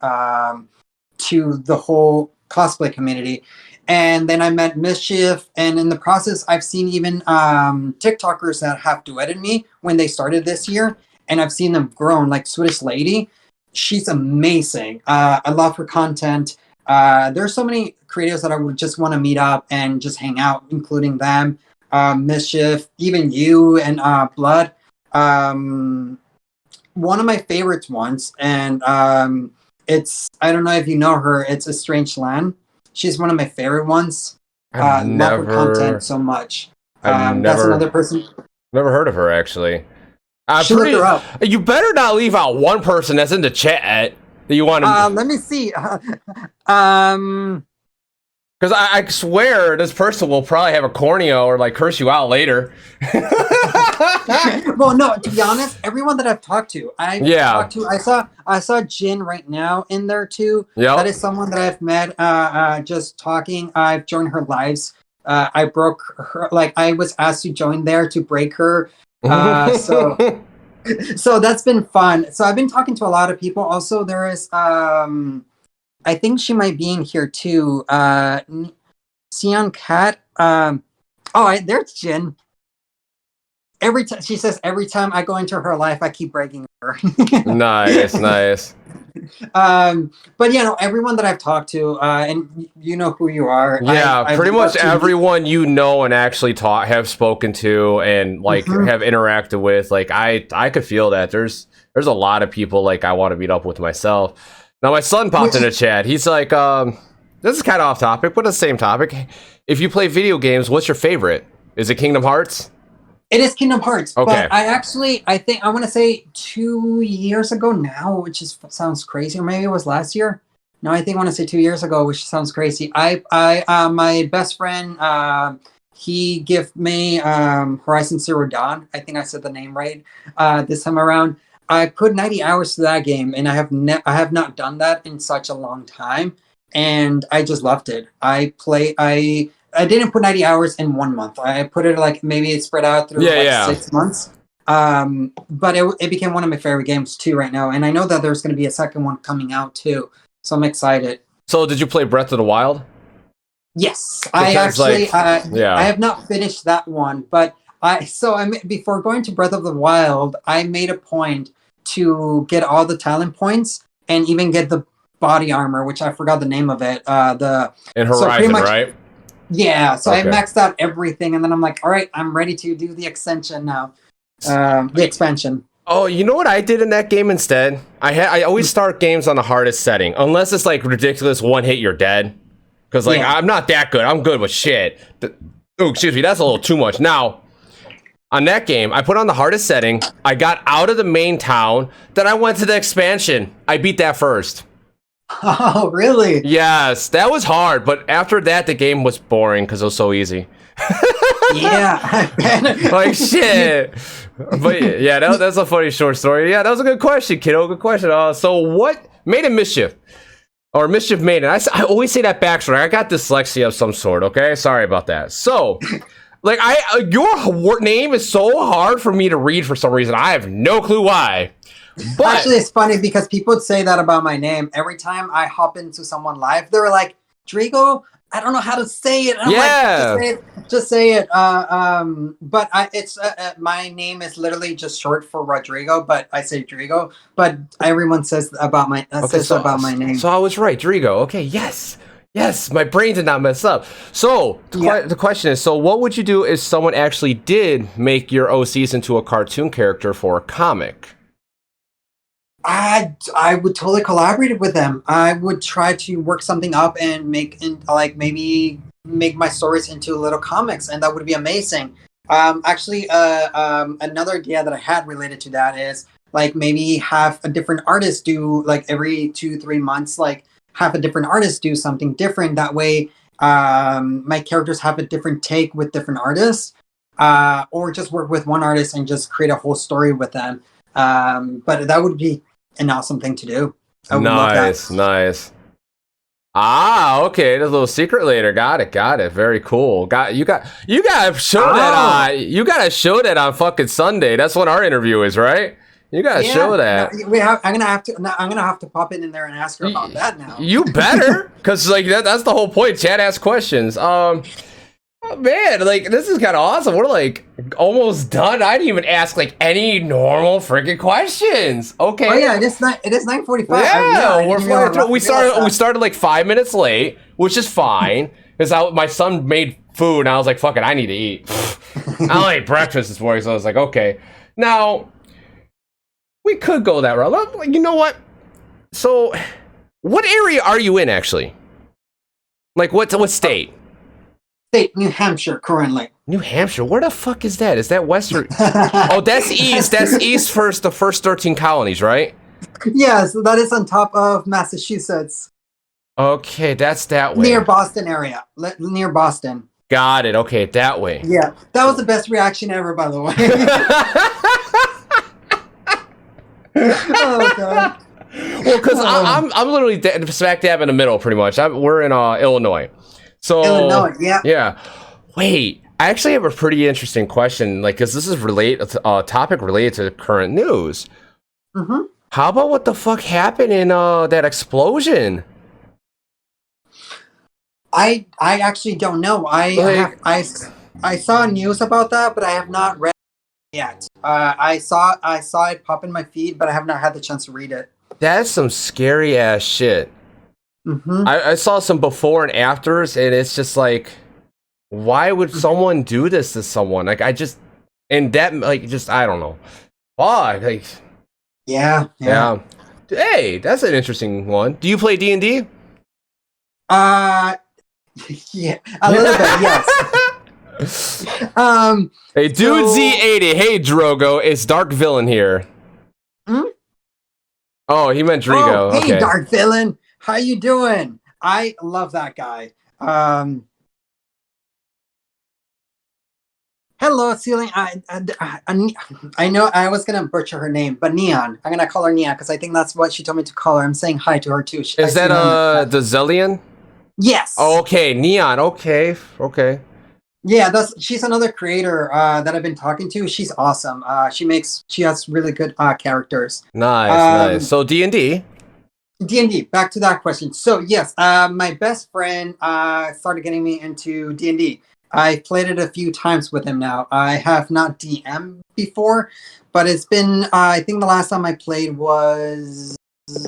to the whole cosplay community. And then I met Mischief, and in the process, I've seen even TikTokers that have duetted me when they started this year, and I've seen them grown, like Swedish Lady. She's amazing. I love her content. There's so many creators that I would just want to meet up and just hang out, including them, Mischief, even you and Blood. One of my favorites once, and it's, I don't know if you know her, it's A Strange Land. She's one of my favorite ones. Love her content so much. That's another person. Never heard of her actually. Look her up. You better not leave out one person that's in the chat that you want to. Let me see. Because I swear this person will probably have a corneo or like curse you out later. Well, no, to be honest, everyone that I've talked to, I saw Jin right now in there too. Yep. That is someone that I've met just talking. I've joined her lives. I broke her, like I was asked to join there to break her. So that's been fun. So I've been talking to a lot of people. Also, there is I think she might be in here too. Sion Cat. There's Jin. Every time she says, every time I go into her life, I keep breaking her. Nice. But you know, everyone that I've talked to, and you know who you are. Yeah, pretty much everyone you know and actually have spoken to and like have interacted with. Like I could feel that there's a lot of people like I want to meet up with myself. Now my son popped in the chat. He's like, this is kind of off topic, but the same topic. If you play video games, what's your favorite? Is it Kingdom Hearts? It is Kingdom Hearts. Okay. But I think I want to say 2 years ago now, which sounds crazy, or maybe it was last year. No, I think I want to say 2 years ago, which sounds crazy. My best friend, he gave me Horizon Zero Dawn. I think I said the name right this time around. I put 90 hours to that game, and I have not done that in such a long time, and I just loved it. I didn't put 90 hours in 1 month. I put it like maybe it's spread out through like 6 months. But it became one of my favorite games too right now, and I know that there's going to be a second one coming out too, so I'm excited. So did you play Breath of the Wild? Yes, Because, I have not finished that one, but before going to Breath of the Wild, I made a point to get all the talent points and even get the body armor, which I forgot the name of it. In Horizon, right? Yeah, so okay. I maxed out everything, and then I'm like, all right, I'm ready to do the extension now. The expansion. Oh, you know what I did in that game instead? I always start games on the hardest setting, unless it's like ridiculous one hit you're dead. Because like I'm not that good. I'm good with shit. Oh, excuse me, that's a little too much. Now, on that game, I put on the hardest setting. I got out of the main town. Then I went to the expansion. I beat that first. Oh, really? Yes, that was hard. But after that, the game was boring because it was so easy. Yeah. Like shit. But yeah, that's a funny short story. Yeah, that was a good question, kiddo. Good question. So what made a mischief? Or mischief made it. I always say that backstory. I got dyslexia of some sort, okay? Sorry about that. So, like, your name is so hard for me to read for some reason. I have no clue why. But actually, it's funny because people say that about my name. Every time I hop into someone live, they're like, Drigo, I don't know how to say it. And I'm like, just say it. But my name is literally just short for Rodrigo, but I say Drigo. But everyone says about my name. So I was right, Drigo. Okay, yes, my brain did not mess up. So the question is, so what would you do if someone actually did make your OCs into a cartoon character for a comic? I would totally collaborate with them. I would try to work something up and maybe make my stories into little comics, and that would be amazing. Actually, another idea that I had related to that is like maybe have a different artist do like every 2-3 months, like have a different artist do something different. That way, my characters have a different take with different artists, or just work with one artist and just create a whole story with them. But that would be an awesome thing to do. I would love that. Nice. Ah, okay. There's a little secret later. Got it. Very cool. You gotta show that on. You gotta show that on fucking Sunday. That's when our interview is, right? You gotta show that. I'm gonna have to pop in there and ask her about that now. You better, because like that's the whole point. Chat asks questions. Oh, man, like this is kind of awesome. We're like almost done. I didn't even ask like any normal freaking questions. Okay. Oh yeah, it is 9:45. Yeah, we're flying through. We started like 5 minutes late, which is fine because my son made food and I was like, fuck it, I need to eat. I only ate breakfast this morning, so I was like, okay. Now we could go that route. You know what? So, what area are you in actually? Like what state? New Hampshire currently. New Hampshire? Where the fuck is that? Is that west or... Oh, that's east. That's east first, the first 13 colonies, right? Yes, that is on top of Massachusetts. Okay, that's that way. Near Boston area. Near Boston. Got it. Okay, that way. Yeah, that was the best reaction ever, by the way. Oh, God. Well, because I'm literally smack dab in the middle, pretty much. We're in Illinois. So, Illinois, yeah. Yeah. Wait, I actually have a pretty interesting question, like, because this is a topic related to current news. Mm-hmm. How about what the fuck happened in that explosion? I actually don't know. I saw news about that, but I have not read it yet. I saw it pop in my feed, but I have not had the chance to read it. That's some scary ass shit. Mm-hmm. I saw some before and afters, and it's just like, why would someone do this to someone? Like, I don't know. Fuck, like, yeah. Hey, that's an interesting one. Do you play D&D? Yeah, a little bit, yes. Hey, D.R.ZED. Hey, Drogo, it's Dark Villain here. Hmm? Oh, he meant Drigo. Oh, hey, okay. Dark Villain. How you doing? I love that guy. Hello, Ceiling. I know I was gonna butcher her name, but Neon. I'm gonna call her Neon because I think that's what she told me to call her. I'm saying hi to her too. Is that the Zellion? Yes. Oh, okay, Neon. Okay, okay. Yeah, she's another creator that I've been talking to. She's awesome. She has really good characters. Nice. So D&D. D&D. Back to that question. So yes, my best friend started getting me into D&D. I played it a few times with him now. I have not DM before, but it's been. I think the last time I played was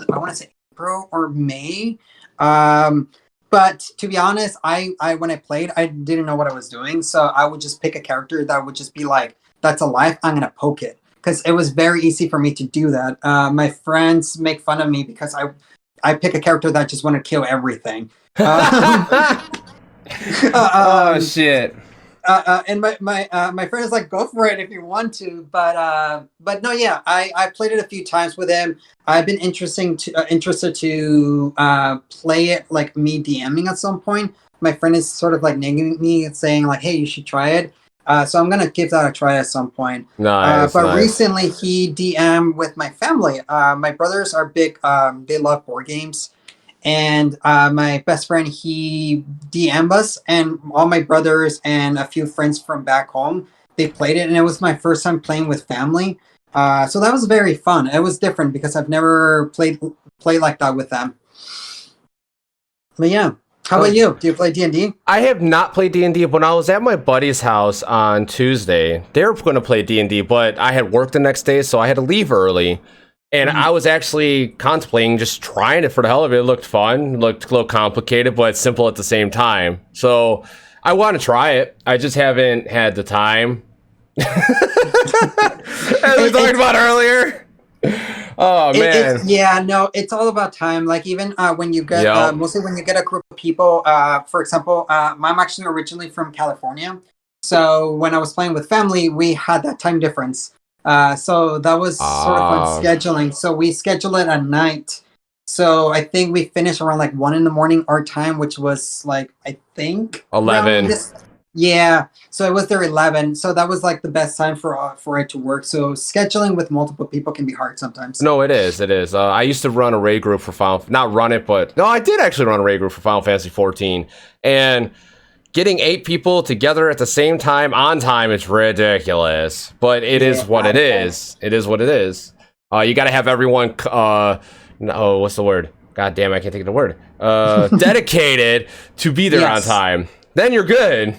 I want to say April or May. But to be honest, I when I played, I didn't know what I was doing, so I would just pick a character that would just be like, "That's alive. I'm gonna poke it." Because it was very easy for me to do that. My friends make fun of me because I pick a character that just want to kill everything. Oh shit! And my friend is like, go for it if you want to, but no, yeah, I played it a few times with him. I've been interested to play it like me DMing at some point. My friend is sort of like nagging me and saying like, hey, you should try it. So I'm gonna give that a try at some point. Nice. Recently he DM with my family. My brothers are big. They love board games. And my best friend, he DM'd us, and all my brothers and a few friends from back home, they played it, and it was my first time playing with family. So that was very fun. It was different because I've never played like that with them. But yeah, how about you? Do you play D&D? I have not played D&D. When I was at my buddy's house on Tuesday, they were going to play D&D, but I had work the next day, so I had to leave early. And I was actually contemplating just trying it for the hell of it. It looked fun, looked a little complicated, but simple at the same time. So I want to try it. I just haven't had the time. As we talked about earlier. Oh man. It's all about time. Like even when you get mostly when you get a group of people. For example, I'm actually originally from California, so when I was playing with family, we had that time difference. So that was sort of fun scheduling. So we schedule it at night. So I think we finished around like 1 a.m. our time, which was like, I think 11. Yeah. So it was there 11. So that was like the best time for it to work. So scheduling with multiple people can be hard sometimes. No, it is. It is. I used to run a raid group for not run it, but no, I did actually run a raid group for Final Fantasy 14. And getting 8 people together at the same time on time is ridiculous, but it is what it is. It is what it is. You got to have everyone. What's the word? God damn, I can't think of the word. Dedicated to be there on time. Then you're good.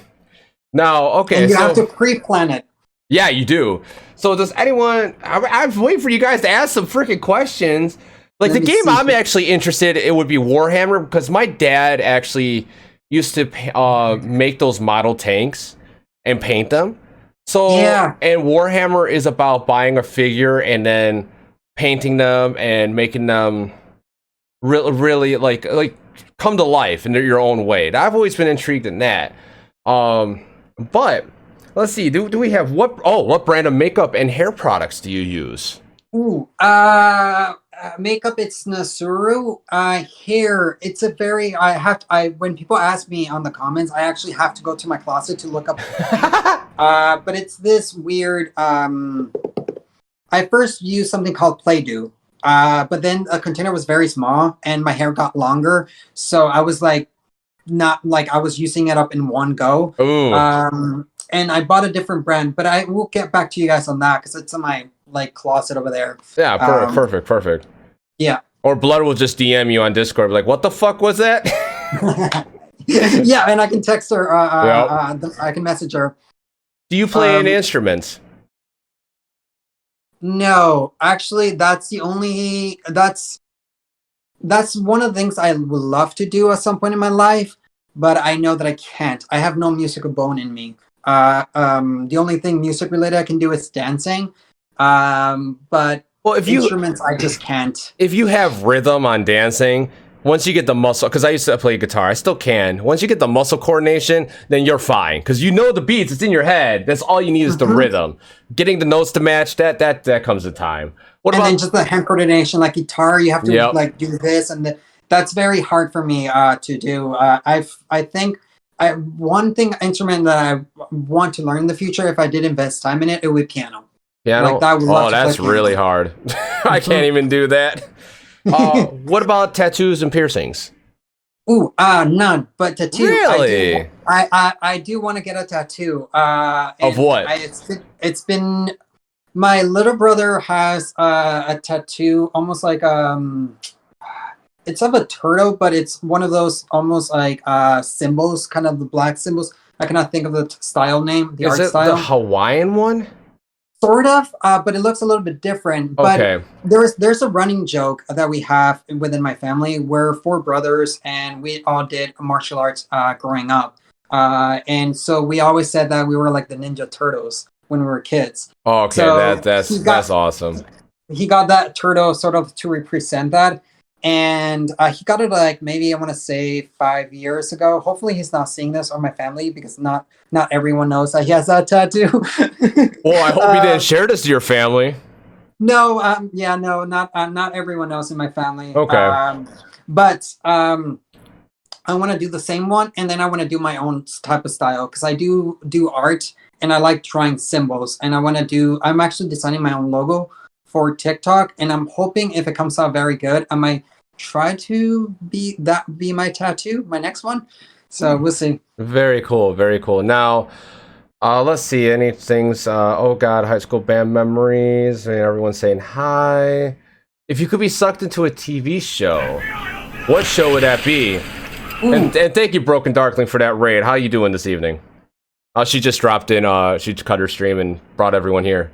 Now, okay. And you have to pre-plan it. Yeah, you do. So does anyone? I'm waiting for you guys to ask some freaking questions. Like the game I'm actually interested in, it would be Warhammer, because my dad actually used to make those model tanks and paint them. So and Warhammer is about buying a figure and then painting them and making them really like come to life in your own way. I've always been intrigued in that. But let's see, do we have what brand of makeup and hair products do you use? Makeup, it's Nasuru. Hair, it's a very when people ask me on the comments, I actually have to go to my closet to look up. But it's this weird. I first used something called Play-Doh, but then a container was very small and my hair got longer, so I was like, not like I was using it up in one go. Ooh. And I bought a different brand, but I will get back to you guys on that because it's in my closet over there. Yeah, perfect. Yeah. Or Blood will just DM you on Discord, like, what the fuck was that? Yeah, and I can text her. I can message her. Do you play any instruments? No, actually, that's one of the things I would love to do at some point in my life, but I know that I can't. I have no musical bone in me. The only thing music related I can do is dancing. But instruments, I just can't. If you have rhythm on dancing, once you get the muscle, because I used to play guitar, I still can. Once you get the muscle coordination, then you're fine. Because you know the beats, it's in your head. That's all you need is the rhythm. Getting the notes to match, that comes with time. Then just the hand coordination, like guitar, you have to do this, and that's very hard for me to do. I think one instrument that I want to learn in the future, if I did invest time in it, it would be piano. Piano? Like, I would love to play that's piano. really hard. I can't even do that. What about tattoos and piercings? Ooh, none. But tattoo. Really? I do want to get a tattoo. Of what? It's been. My little brother has a tattoo, almost like it's of a turtle, but it's one of those almost like symbols, kind of the black symbols. I cannot think of the style name, the art style. The Hawaiian one? Sort of, but it looks a little bit different. But okay. There's a running joke that we have within my family. We're 4 brothers, and we all did martial arts growing up. And so we always said that we were like the Ninja Turtles when we were kids. Oh, okay, so that's awesome. He got that turtle sort of to represent that. And he got it like maybe I want to say 5 years ago. Hopefully he's not seeing this or my family, because not everyone knows that he has that tattoo. Well, I hope you didn't share this to your family. No, not everyone knows in my family. Okay. But I want to do the same one, and then I want to do my own type of style, because I do art and I like drawing symbols, and I'm actually designing my own logo for TikTok, and I'm hoping if it comes out very good, I might try to be my tattoo, my next one. So we'll see. Very cool, very cool. Now, let's see, any things, oh god, high school band memories, and everyone's saying hi. If you could be sucked into a TV show, what show would that be? And thank you, Broken Darkling, for that raid. How you doing this evening? She just dropped in, she cut her stream and brought everyone here.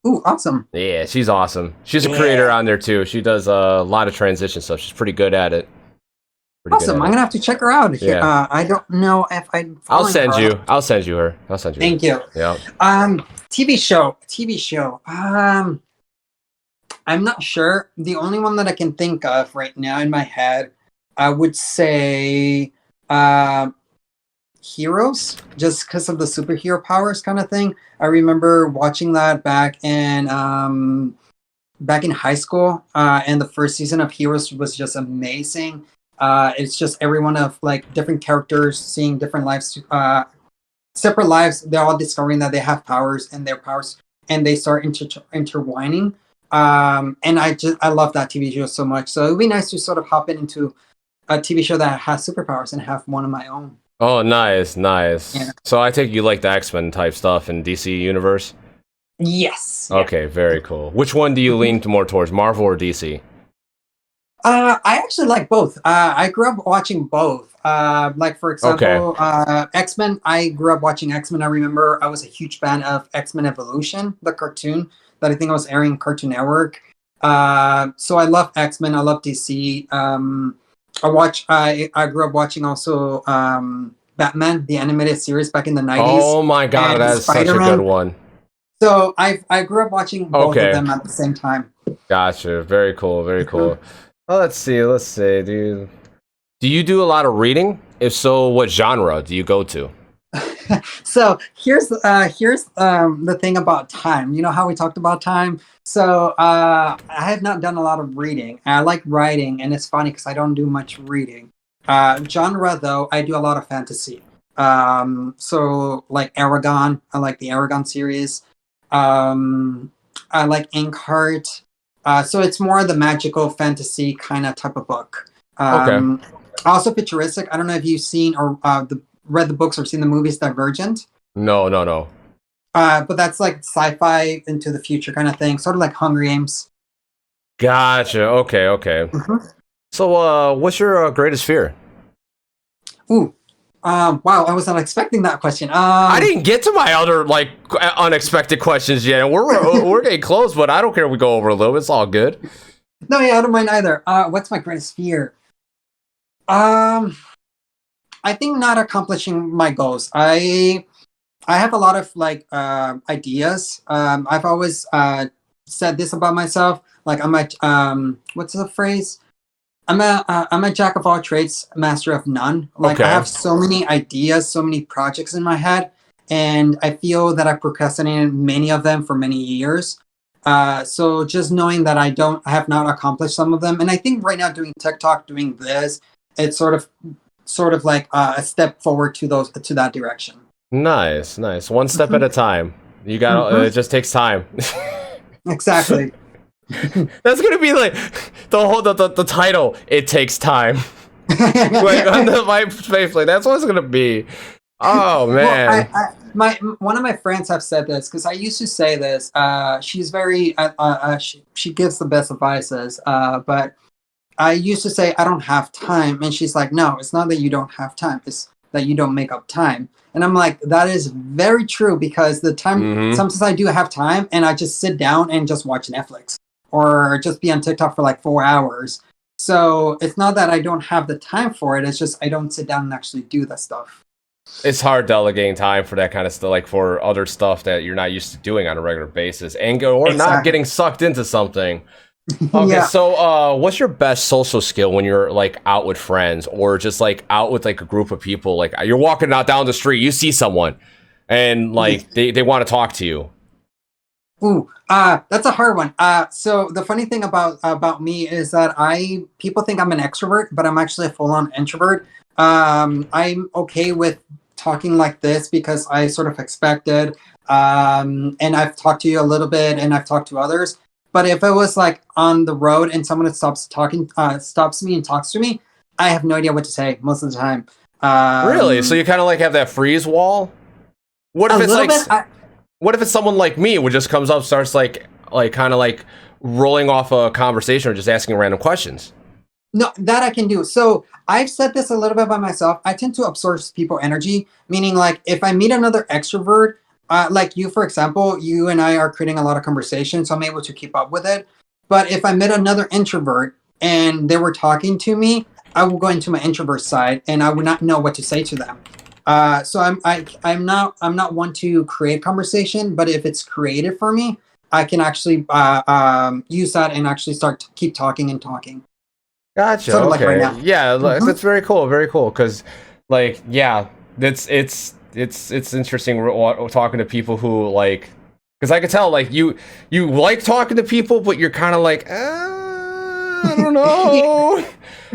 Ooh, awesome. Yeah, she's awesome. She's a creator on there too. She does a lot of transition stuff. She's pretty good at it. Awesome. I'm gonna have to check her out. Yeah. I don't know if I'll send you her. Thank you. Yeah. TV show. I'm not sure. The only one that I can think of right now in my head, I would say Heroes, just because of the superhero powers kind of thing. I remember watching that back in high school, and the first season of Heroes was just amazing. It's just everyone of like different characters seeing different lives, separate lives. They're all discovering that they have powers, and their powers, and they start intertwining. And I love that TV show so much. So it would be nice to sort of hop into a TV show that has superpowers and have one of my own. Oh, nice. Yeah. So I take you like the X-Men type stuff in DC Universe? Yes. Okay, very cool. Which one do you lean more towards, Marvel or DC? I actually like both. I grew up watching both. Like, for example, X-Men. I grew up watching X-Men. I remember I was a huge fan of X-Men Evolution, the cartoon that I think was airing Cartoon Network. So I love X-Men. I love DC. I grew up watching also Batman, the animated series back in the 90s. Oh my god, that is such a good one. So I grew up watching both of them at the same time. Gotcha. Very cool. Very cool. Well, let's see. Do you do a lot of reading? If so, what genre do you go to? So here's the thing about time. You know how we talked about time? So I have not done a lot of reading. I like writing, and it's funny because I don't do much reading. Genre though, I do a lot of fantasy. So like Aragon, I like the Aragon series. I like Inkheart. So it's more the magical fantasy kind of type of book. Okay. Also futuristic. I don't know if you've seen or read the books or seen the movies Divergent. No. But that's like sci-fi into the future kind of thing, sort of like Hunger Games. Gotcha. Okay. Mm-hmm. So, what's your greatest fear? Ooh. Wow, I was not expecting that question. I didn't get to my other like unexpected questions yet. We're getting close, but I don't care if we go over a little. It's all good. No, yeah, I don't mind either. What's my greatest fear? I think not accomplishing my goals. I have a lot of like ideas. I've always said this about myself. Like I'm a what's the phrase? I'm a jack of all trades, master of none. Like I have so many ideas, so many projects in my head, and I feel that I procrastinated many of them for many years. So just knowing that I have not accomplished some of them, and I think right now doing TikTok, doing this, it's sort of sort of like a step forward to that direction. Nice. One step at a time. You got it. Just takes time. Exactly. That's gonna be like the title. It takes time. Like on my face, like that's what it's gonna be. Oh man. Well, one of my friends have said this because I used to say this. She's very she gives the best advices. But I used to say I don't have time, and she's like, no, it's not that you don't have time. It's that you don't make up time. And I'm like, that is very true because the time sometimes I do have time, and I just sit down and just watch Netflix or just be on TikTok for like 4 hours. So it's not that I don't have the time for it. It's just I don't sit down and actually do that stuff. It's hard delegating time for that kind of stuff, like for other stuff that you're not used to doing on a regular basis, and not getting sucked into something. Okay, yeah. So what's your best social skill when you're like out with friends or just like out with like a group of people? Like you're walking out down the street, you see someone, and like they want to talk to you. Ooh, that's a hard one. So the funny thing about me is that people think I'm an extrovert, but I'm actually a full-on introvert. I'm okay with talking like this because I sort of expect it. And I've talked to you a little bit, and I've talked to others. But if it was like on the road and someone stops me and talks to me, I have no idea what to say most of the time. Really? So you kind of like have that freeze wall? What if it's like? What if it's someone like me who just comes up, starts like kind of like rolling off a conversation or just asking random questions? No, that I can do. So I've said this a little bit by myself. I tend to absorb people energy, meaning like if I meet another extrovert, like you, for example, you and I are creating a lot of conversation, so I'm able to keep up with it. But if I met another introvert and they were talking to me, I will go into my introvert side and I would not know what to say to them. So I'm not one to create conversation, but if it's created for me, I can actually use that and actually keep talking and talking. Gotcha. Sort of okay. Like right now. Yeah, that's very cool. Very cool. Because, like, yeah, it's interesting talking to people who like, because I could tell like you like talking to people, but you're kind of like, I don't know.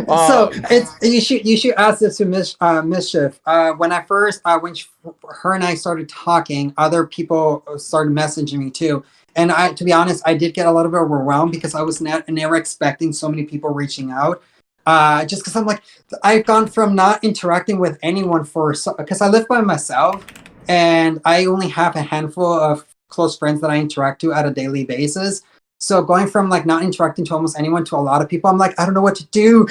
So you should ask this to Mischief. When her and I started talking, other people started messaging me too. And to be honest, I did get a little bit overwhelmed because I was never expecting so many people reaching out. Just because I'm like, I've gone from not interacting with anyone because I live by myself and I only have a handful of close friends that I interact to at a daily basis. So going from like not interacting to almost anyone to a lot of people, I'm like, I don't know what to do.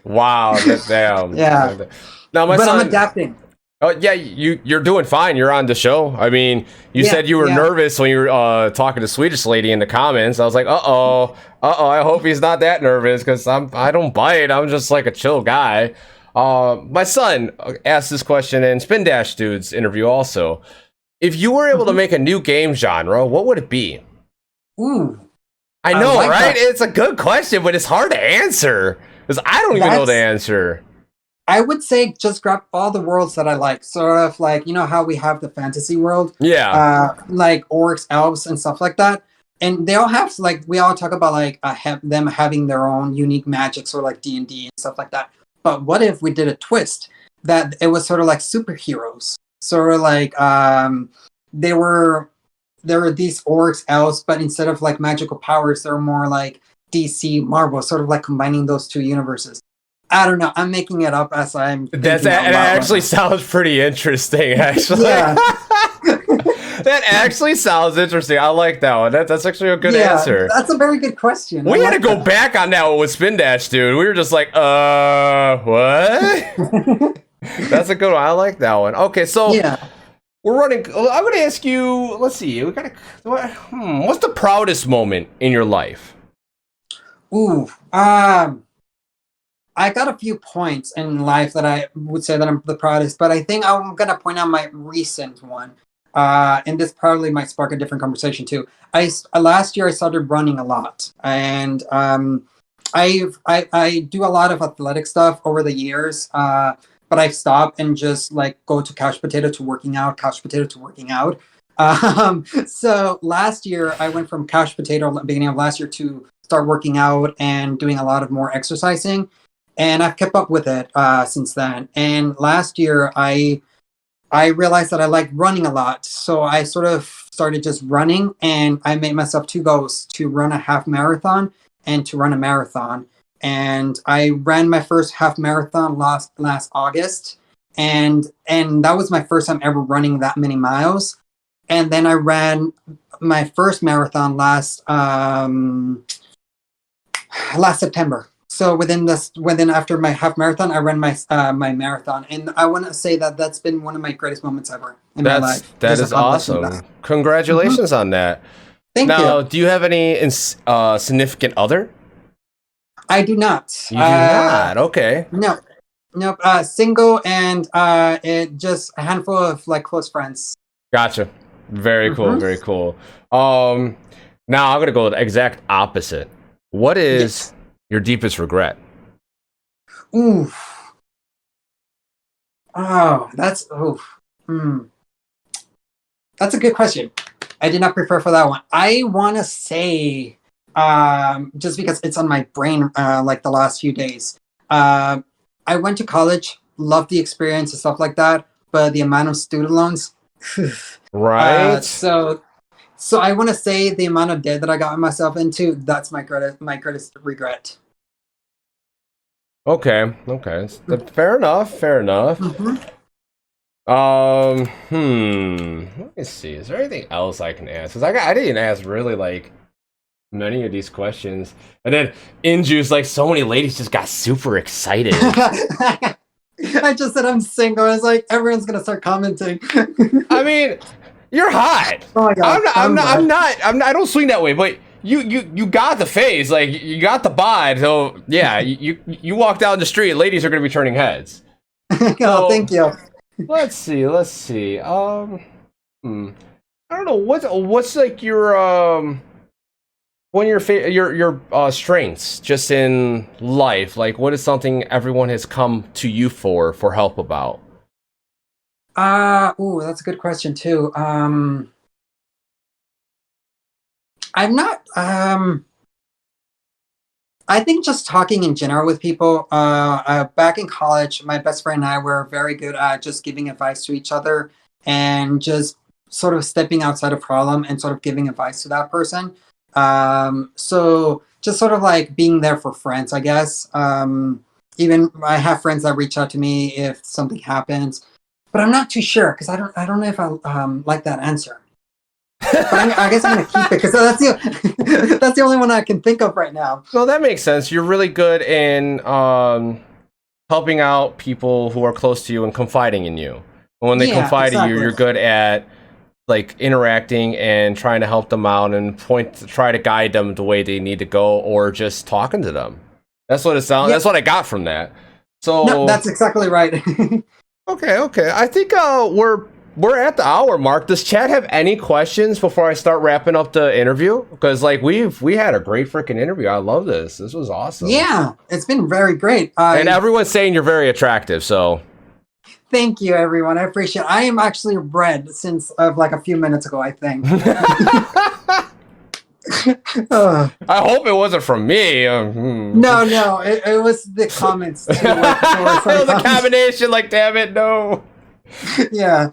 Wow, damn. Yeah. Now but I'm adapting. Oh yeah, you're doing fine. You're on the show. I mean, you said you were nervous when you were talking to Swedish lady in the comments. I was like, uh-oh. I hope he's not that nervous because I don't bite. I'm just like a chill guy. My son asked this question in Spin Dash Dude's interview also. If you were able to make a new game genre, what would it be? Ooh. I know, right? That. It's a good question, but it's hard to answer because I don't even know the answer. I would say just grab all the worlds that I like. Sort of like, you know how we have the fantasy world? Yeah. Like orcs, elves, and stuff like that. And they all have, like, we all talk about, like, them having their own unique magic, sort of like D&D and stuff like that. But what if we did a twist that it was sort of like superheroes? Sort of like, there were these orcs, elves, but instead of, like, magical powers, they're more like DC, Marvel, sort of like combining those two universes. I don't know. I'm making it up as I'm. It actually sounds pretty interesting. Actually, yeah. That actually sounds interesting. I like that one. That's actually a good answer. That's a very good question. We had to go back on that one with Spin Dash, dude. We were just like, what? That's a good one. I like that one. Okay, so we're running. I'm going to ask you. Let's see. What's the proudest moment in your life? Ooh. I got a few points in life that I would say that I'm the proudest, but I think I'm going to point out my recent one. And this probably might spark a different conversation too. Last year I started running a lot, and I do a lot of athletic stuff over the years, but I've stopped and just like go to couch potato to working out. So last year I went from couch potato beginning of last year to start working out and doing a lot of more exercising. and I've kept up with it since then. And last year, I realized that I like running a lot, so I sort of started just running, and I made myself 2 goals: to run a half marathon and to run a marathon. And I ran my first half marathon last August, and that was my first time ever running that many miles. And then I ran my first marathon last September. So within after my half marathon, I ran my marathon, and I want to say that that's been one of my greatest moments ever in my life. That is awesome. Congratulations on that. Thank now, you. do you have any significant other? I do not. You do not. Okay. No, nope. Single, and it just a handful of like close friends. Gotcha. Very cool. Very cool. Now I'm gonna go the exact opposite. What is your deepest regret? Ooh. Oh, that's That's a good question. I did not prepare for that one. I want to say, just because it's on my brain, like the last few days. I went to college, loved the experience and stuff like that, but the amount of student loans. Right. So I want to say the amount of debt that I got myself into. That's my greatest regret. Okay. Fair enough. Let me see. Is there anything else I can ask? Because I didn't ask really like many of these questions, and then Inju's like so many ladies just got super excited. I just said I'm single. I was like, everyone's gonna start commenting. I mean, you're hot. Oh my God, I'm not. I don't swing that way, but you got the face, like you got the bod. So yeah, you walk down the street, ladies are gonna be turning heads. Oh, thank you. Let's see. I don't know what's like your one of your strengths just in life. Like, what is something everyone has come to you for help about? That's a good question too. I'm not. I think just talking in general with people. Back in college, my best friend and I were very good at just giving advice to each other and just sort of stepping outside a problem and sort of giving advice to that person. So just sort of like being there for friends, I guess. Even I have friends that reach out to me if something happens, but I'm not too sure because I don't know if I like that answer. But I guess I'm gonna keep it because that's the only one I can think of right now. Well, that makes sense. You're really good in helping out people who are close to you and confiding in you. And when they confide in you, you're good at like interacting and trying to help them out and try to guide them the way they need to go, or just talking to them. That's what it sounds. That's what I got from that. So no, that's exactly right. Okay. I think we're at the hour mark. Does Chad have any questions before I start wrapping up the interview? Because like we had a great freaking interview. I love this. This was awesome. Yeah, it's been very great. And everyone's saying you're very attractive. So thank you, everyone. I appreciate it. I am actually red since like a few minutes ago, I think. I hope it wasn't from me. No, it was the comments too. It was a combination. Like, damn it, no. Yeah.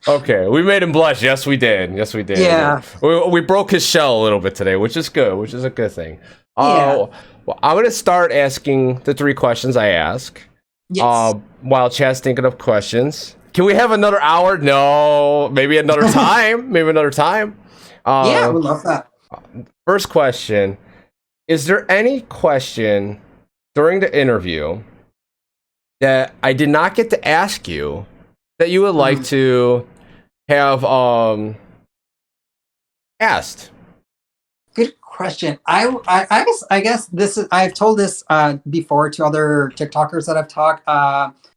Okay, we made him blush. Yes, we did. Yeah. We broke his shell a little bit today, which is good. Which is a good thing. Yeah. Well, I'm gonna start asking the 3 questions I ask. Yes. While Chad's thinking of questions, can we have another hour? No, maybe another time. Yeah, I would love that. First question: is there any question during the interview that I did not get to ask you that you would like to have asked? Good question. I guess this is, I've told this before to other TikTokers that I've talked.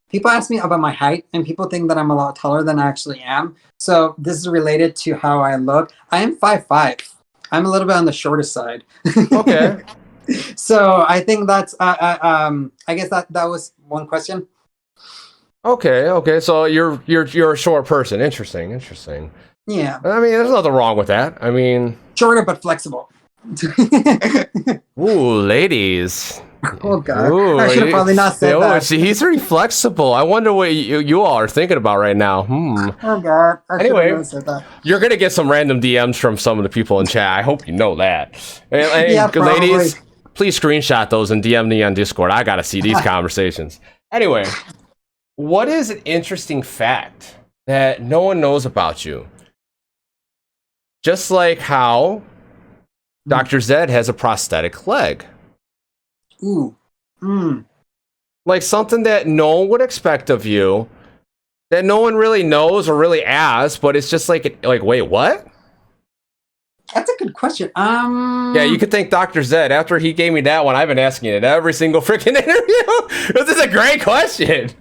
People ask me about my height, and people think that I'm a lot taller than I actually am. So this is related to how I look. I am 5'5". I'm a little bit on the shorter side. Okay. So I think that's I guess that was one question. Okay. So you're a short person. Interesting. Yeah. I mean, there's nothing wrong with that. I mean, Shorter but flexible. ooh, ladies. Oh god, Ooh, I should have probably not said that. See, he's very flexible. I wonder what you all are thinking about right now. Oh god, I should have Anyway, not said that. you're gonna get some random DMs from some of the people in chat. I hope you know that. And Yeah, ladies, please screenshot those and DM me on Discord. I gotta see these conversations. Anyway, what is an interesting fact that no one knows about you? Just like how DR.ZED has a prosthetic leg. Ooh. Like something that no one would expect of you, that no one really knows or really asks, but it's just like wait, what? That's a good question. Yeah, you could thank DR.ZED. After he gave me that one, I've been asking it every single freaking interview. This is a great question.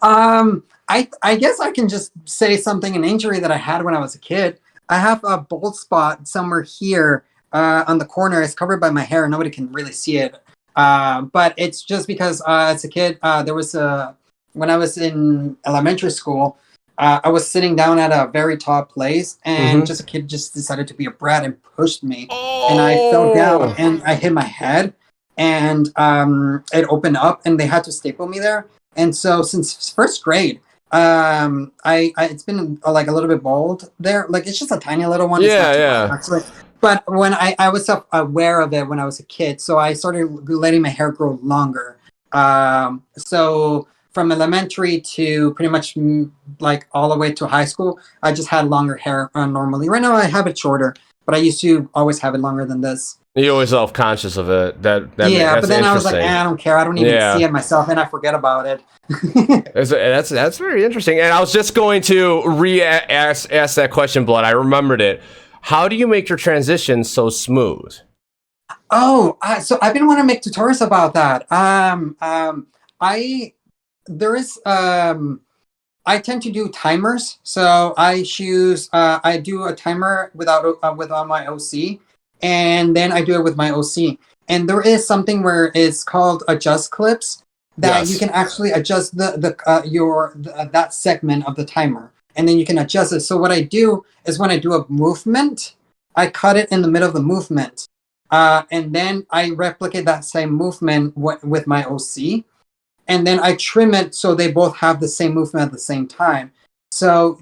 I guess I can just say something, an injury that I had when I was a kid. I have a bald spot somewhere here on the corner. It's covered by my hair. Nobody can really see it. But it's just because as a kid, there was when I was in elementary school, I was sitting down at a very tall place, and just a kid just decided to be a brat and pushed me, and I fell down and I hit my head, and it opened up, and they had to staple me there. And so since first grade, it's been like a little bit bald there. Like it's just a tiny little one. Yeah. Actually. But when I was aware of it when I was a kid, so I started letting my hair grow longer. So from elementary to pretty much like all the way to high school, I just had longer hair normally. Right now I have it shorter, but I used to always have it longer than this. You're always self-conscious of it. That's but then I was like, I don't care. I don't even see it myself, and I forget about it. That's very interesting. And I was just going to ask that question, Blood. I remembered it. How do you make your transition so smooth? Oh, so I've been wanting to make tutorials about that. I tend to do timers. So I do a timer without my OC, and then I do it with my OC. And there is something where it's called adjust clips that you can actually adjust that segment of the timer. And then you can adjust it. So what I do is when I do a movement, I cut it in the middle of the movement. And then I replicate that same movement with my OC. And then I trim it so they both have the same movement at the same time. So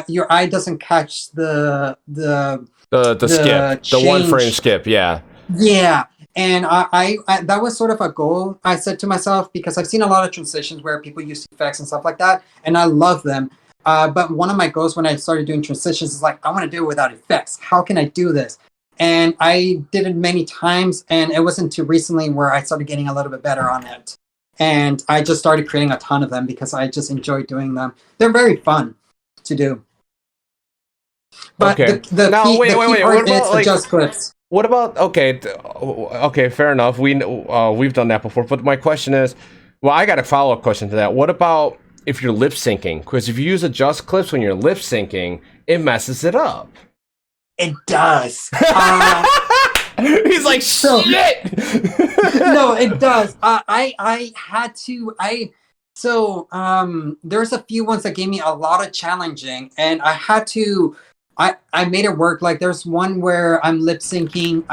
your eye doesn't catch the skip, the one frame skip, yeah. Yeah. And I that was sort of a goal I set to myself, because I've seen a lot of transitions where people use effects and stuff like that, and I love them. But one of my goals when I started doing transitions is like, I want to do it without effects. How can I do this? And I did it many times, and it wasn't too recently where I started getting a little bit better on it. And I just started creating a ton of them because I just enjoy doing them. They're very fun to do. But okay. the key part is adjust clips. What about okay, fair enough. We've done that before. But my question is, well, I got a follow-up question to that. What about if you're lip syncing? Because if you use adjust clips when you're lip syncing, it messes it up. It does. He's like, shit. No, it does. There's a few ones that gave me a lot of challenging, and I had to. I made it work. Like there's one where I'm lip syncing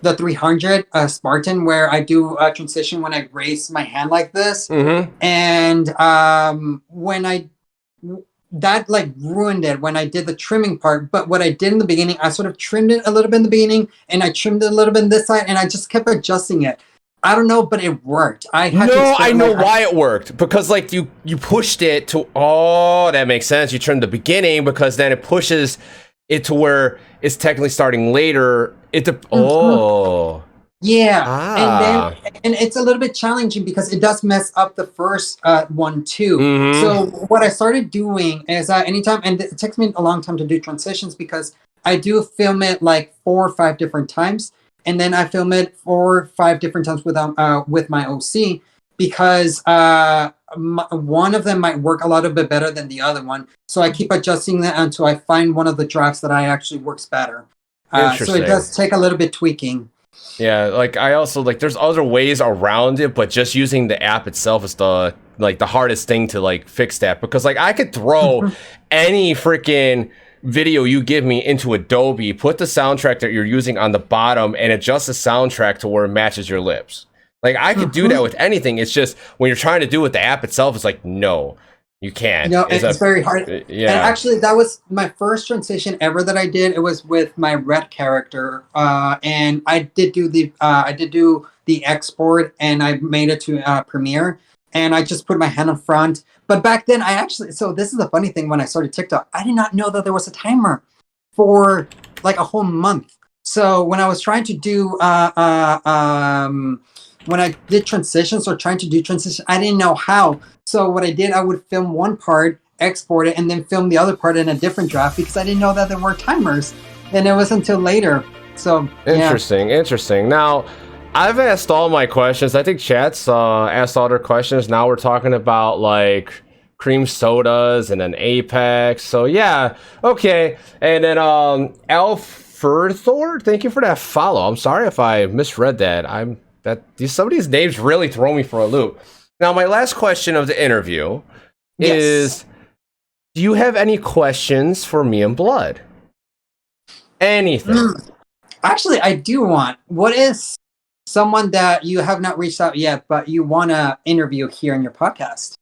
the 300 Spartan, where I do a transition when I raise my hand like this, and when that like ruined it when I did the trimming part. But what I did in the beginning, I sort of trimmed it a little bit in the beginning, and I trimmed it a little bit on this side, and I just kept adjusting it. I don't know, but it worked. I know why it worked, because like you pushed it to, that makes sense. You trimmed the beginning because then it pushes it to where it's technically starting later. And it's a little bit challenging because it does mess up the first one too. So what I started doing is anytime, and it takes me a long time to do transitions because I do film it like 4 or 5 different times. And then I film it 4 or 5 different times with my OC, because one of them might work a little bit better than the other one. So I keep adjusting that until I find one of the drafts that I actually works better. So it does take a little bit tweaking. Yeah, like I also like there's other ways around it, but just using the app itself is the hardest thing to like fix that, because like I could throw any freaking video you give me into Adobe, put the soundtrack that you're using on the bottom, and adjust the soundtrack to where it matches your lips. Like, I could do that with anything. It's just when you're trying to do it with the app itself, it's like, no, you can't. No, it's very hard. Yeah. And actually, that was my first transition ever that I did. It was with my Red character, and I did do the export, and I made it to Premiere, and I just put my hand in front. But back then, so this is the funny thing. When I started TikTok, I did not know that there was a timer for like a whole month. So when I was trying to do when I did transitions or trying to do transitions, I didn't know how. So what I did, I would film one part, export it, and then film the other part in a different draft because I didn't know that there were timers. And it was until later. So Interesting. Now, I've asked all my questions. I think chat's asked all their questions. Now we're talking about like cream sodas and then Apex. So yeah, okay. And then Alfurthor, thank you for that follow. I'm sorry if I misread that. Some of these names really throw me for a loop. Now, my last question of the interview is, do you have any questions for me and Blood? Anything? Actually, I do want. What is someone that you have not reached out yet, but you want to interview here on your podcast?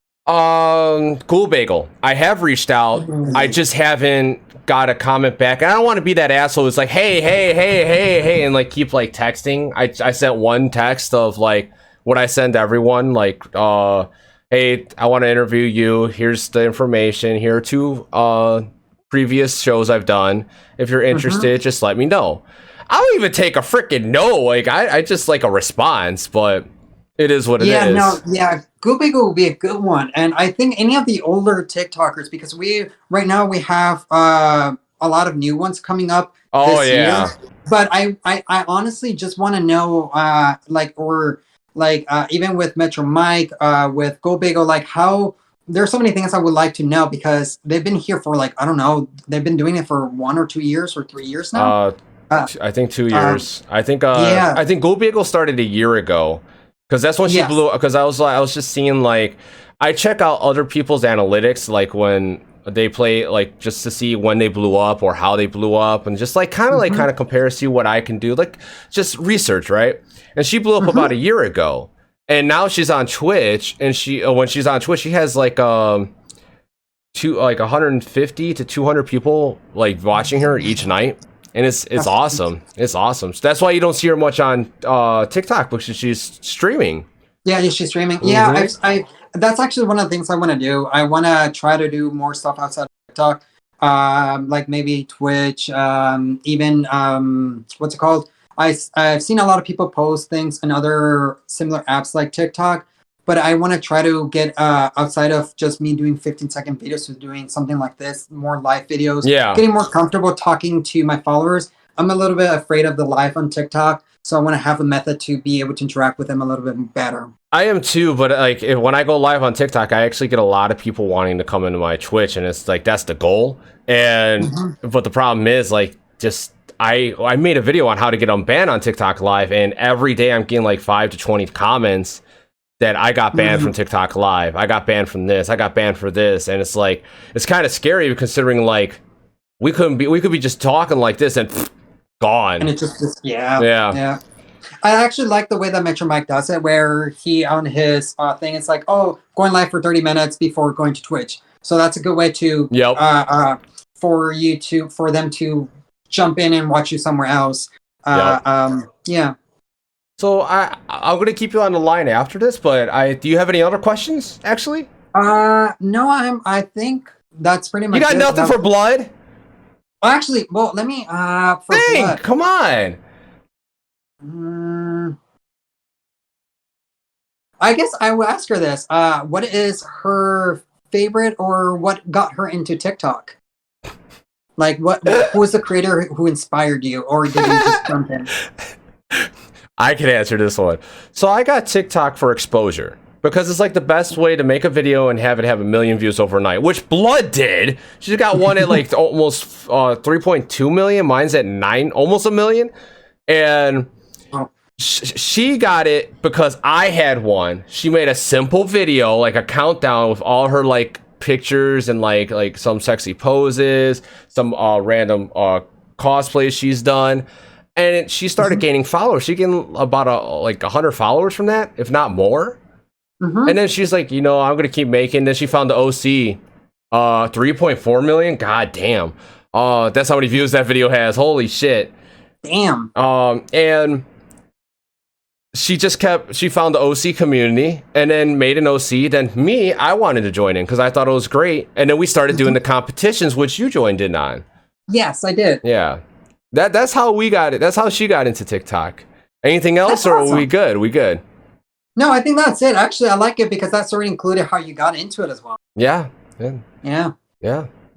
Cool Bagel. I have reached out. I just haven't got a comment back. I don't want to be that asshole who's like, hey, and like keep like texting. I sent one text of like what I send everyone, like, hey, I want to interview you. Here's the information. Here are 2 previous shows I've done. If you're interested, just let me know. I don't even take a freaking no. Like I just like a response, but it is what it is. Cool Bagel will be a good one. And I think any of the older TikTokers, because right now we have a lot of new ones coming up this year. But I honestly just want to know, even with Metro Mike, with Go Bagel, like how there's so many things I would like to know because they've been here for like, I don't know, they've been doing it for 1 or 2 years or 3 years now. I think 2 years. I think Go Bagel started a year ago. Because that's when she blew up. Because I was just seeing like, I check out other people's analytics like when they play, like just to see when they blew up or how they blew up, and just like kind of compare, see what I can do, like just research, right? And she blew up about a year ago, and now she's on Twitch, and when she's on Twitch, she has like 150 to 200 people like watching her each night. And it's awesome. It's awesome. So that's why you don't see her much on TikTok because she's streaming. Yeah, she's streaming. Yeah, that's actually one of the things I want to do. I want to try to do more stuff outside of TikTok, like maybe Twitch, even what's it called? I've seen a lot of people post things in other similar apps like TikTok, but I want to try to get outside of just me doing 15-second videos to doing something like this, more live videos. Yeah. Getting more comfortable talking to my followers. I'm a little bit afraid of the live on TikTok, so I want to have a method to be able to interact with them a little bit better. I am too, but like when I go live on TikTok, I actually get a lot of people wanting to come into my Twitch, and it's like that's the goal. And but the problem is like just I made a video on how to get unbanned on TikTok live, and every day I'm getting like 5 to 20 comments that I got banned from TikTok live. I got banned from this. I got banned for this, and it's like it's kind of scary considering like we could be just talking like this and gone. And it just yeah. I actually like the way that Metro Mike does it, where he on his thing, it's like, oh, going live for 30 minutes before going to Twitch. So that's a good way to for them to jump in and watch you somewhere else. Yeah. So I'm gonna keep you on the line after this, but do you have any other questions? Actually, no. I think that's pretty much. You got nothing for Blood? Well, actually, let me for Blood. Come on. I guess I will ask her this. What is her favorite, or what got her into TikTok? Like, who was the creator who inspired you, or did you just jump in? I can answer this one. So I got TikTok for exposure because it's like the best way to make a video and have it have 1 million views overnight, which Blood did. She's got one at like almost 3.2 million. Mine's at almost 1 million. And she got it because I had one. She made a simple video, like a countdown with all her like pictures and like some sexy poses, some random cosplays she's done, and she started gaining followers. She gained about 100 followers from that, if not more. And then she's like, I'm gonna keep making. Then she found the OC, 3.4 million. God damn. That's how many views that video has. Holy shit. Damn. And she found the OC community and then made an OC. Then I wanted to join in because I thought it was great. And then we started doing the competitions, which you joined in on. Yes, I did. Yeah. That's how we got it. That's how she got into TikTok. Anything else, or awesome. are we good? We good? No, I think that's it. Actually, I like it because that's already included how you got into it as well. Yeah.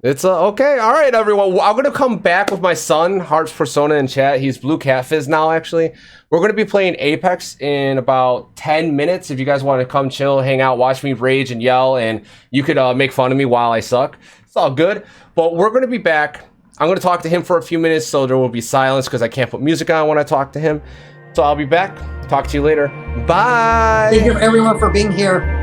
It's okay. All right, everyone. I'm gonna come back with my son, Harps Persona, in chat. He's Blue Catfish now. Actually, we're gonna be playing Apex in about 10 minutes. If you guys want to come chill, hang out, watch me rage and yell, and you could make fun of me while I suck. It's all good. But we're gonna be back. I'm gonna talk to him for a few minutes, so there will be silence because I can't put music on when I talk to him. So I'll be back. Talk to you later. Bye. Thank you everyone for being here.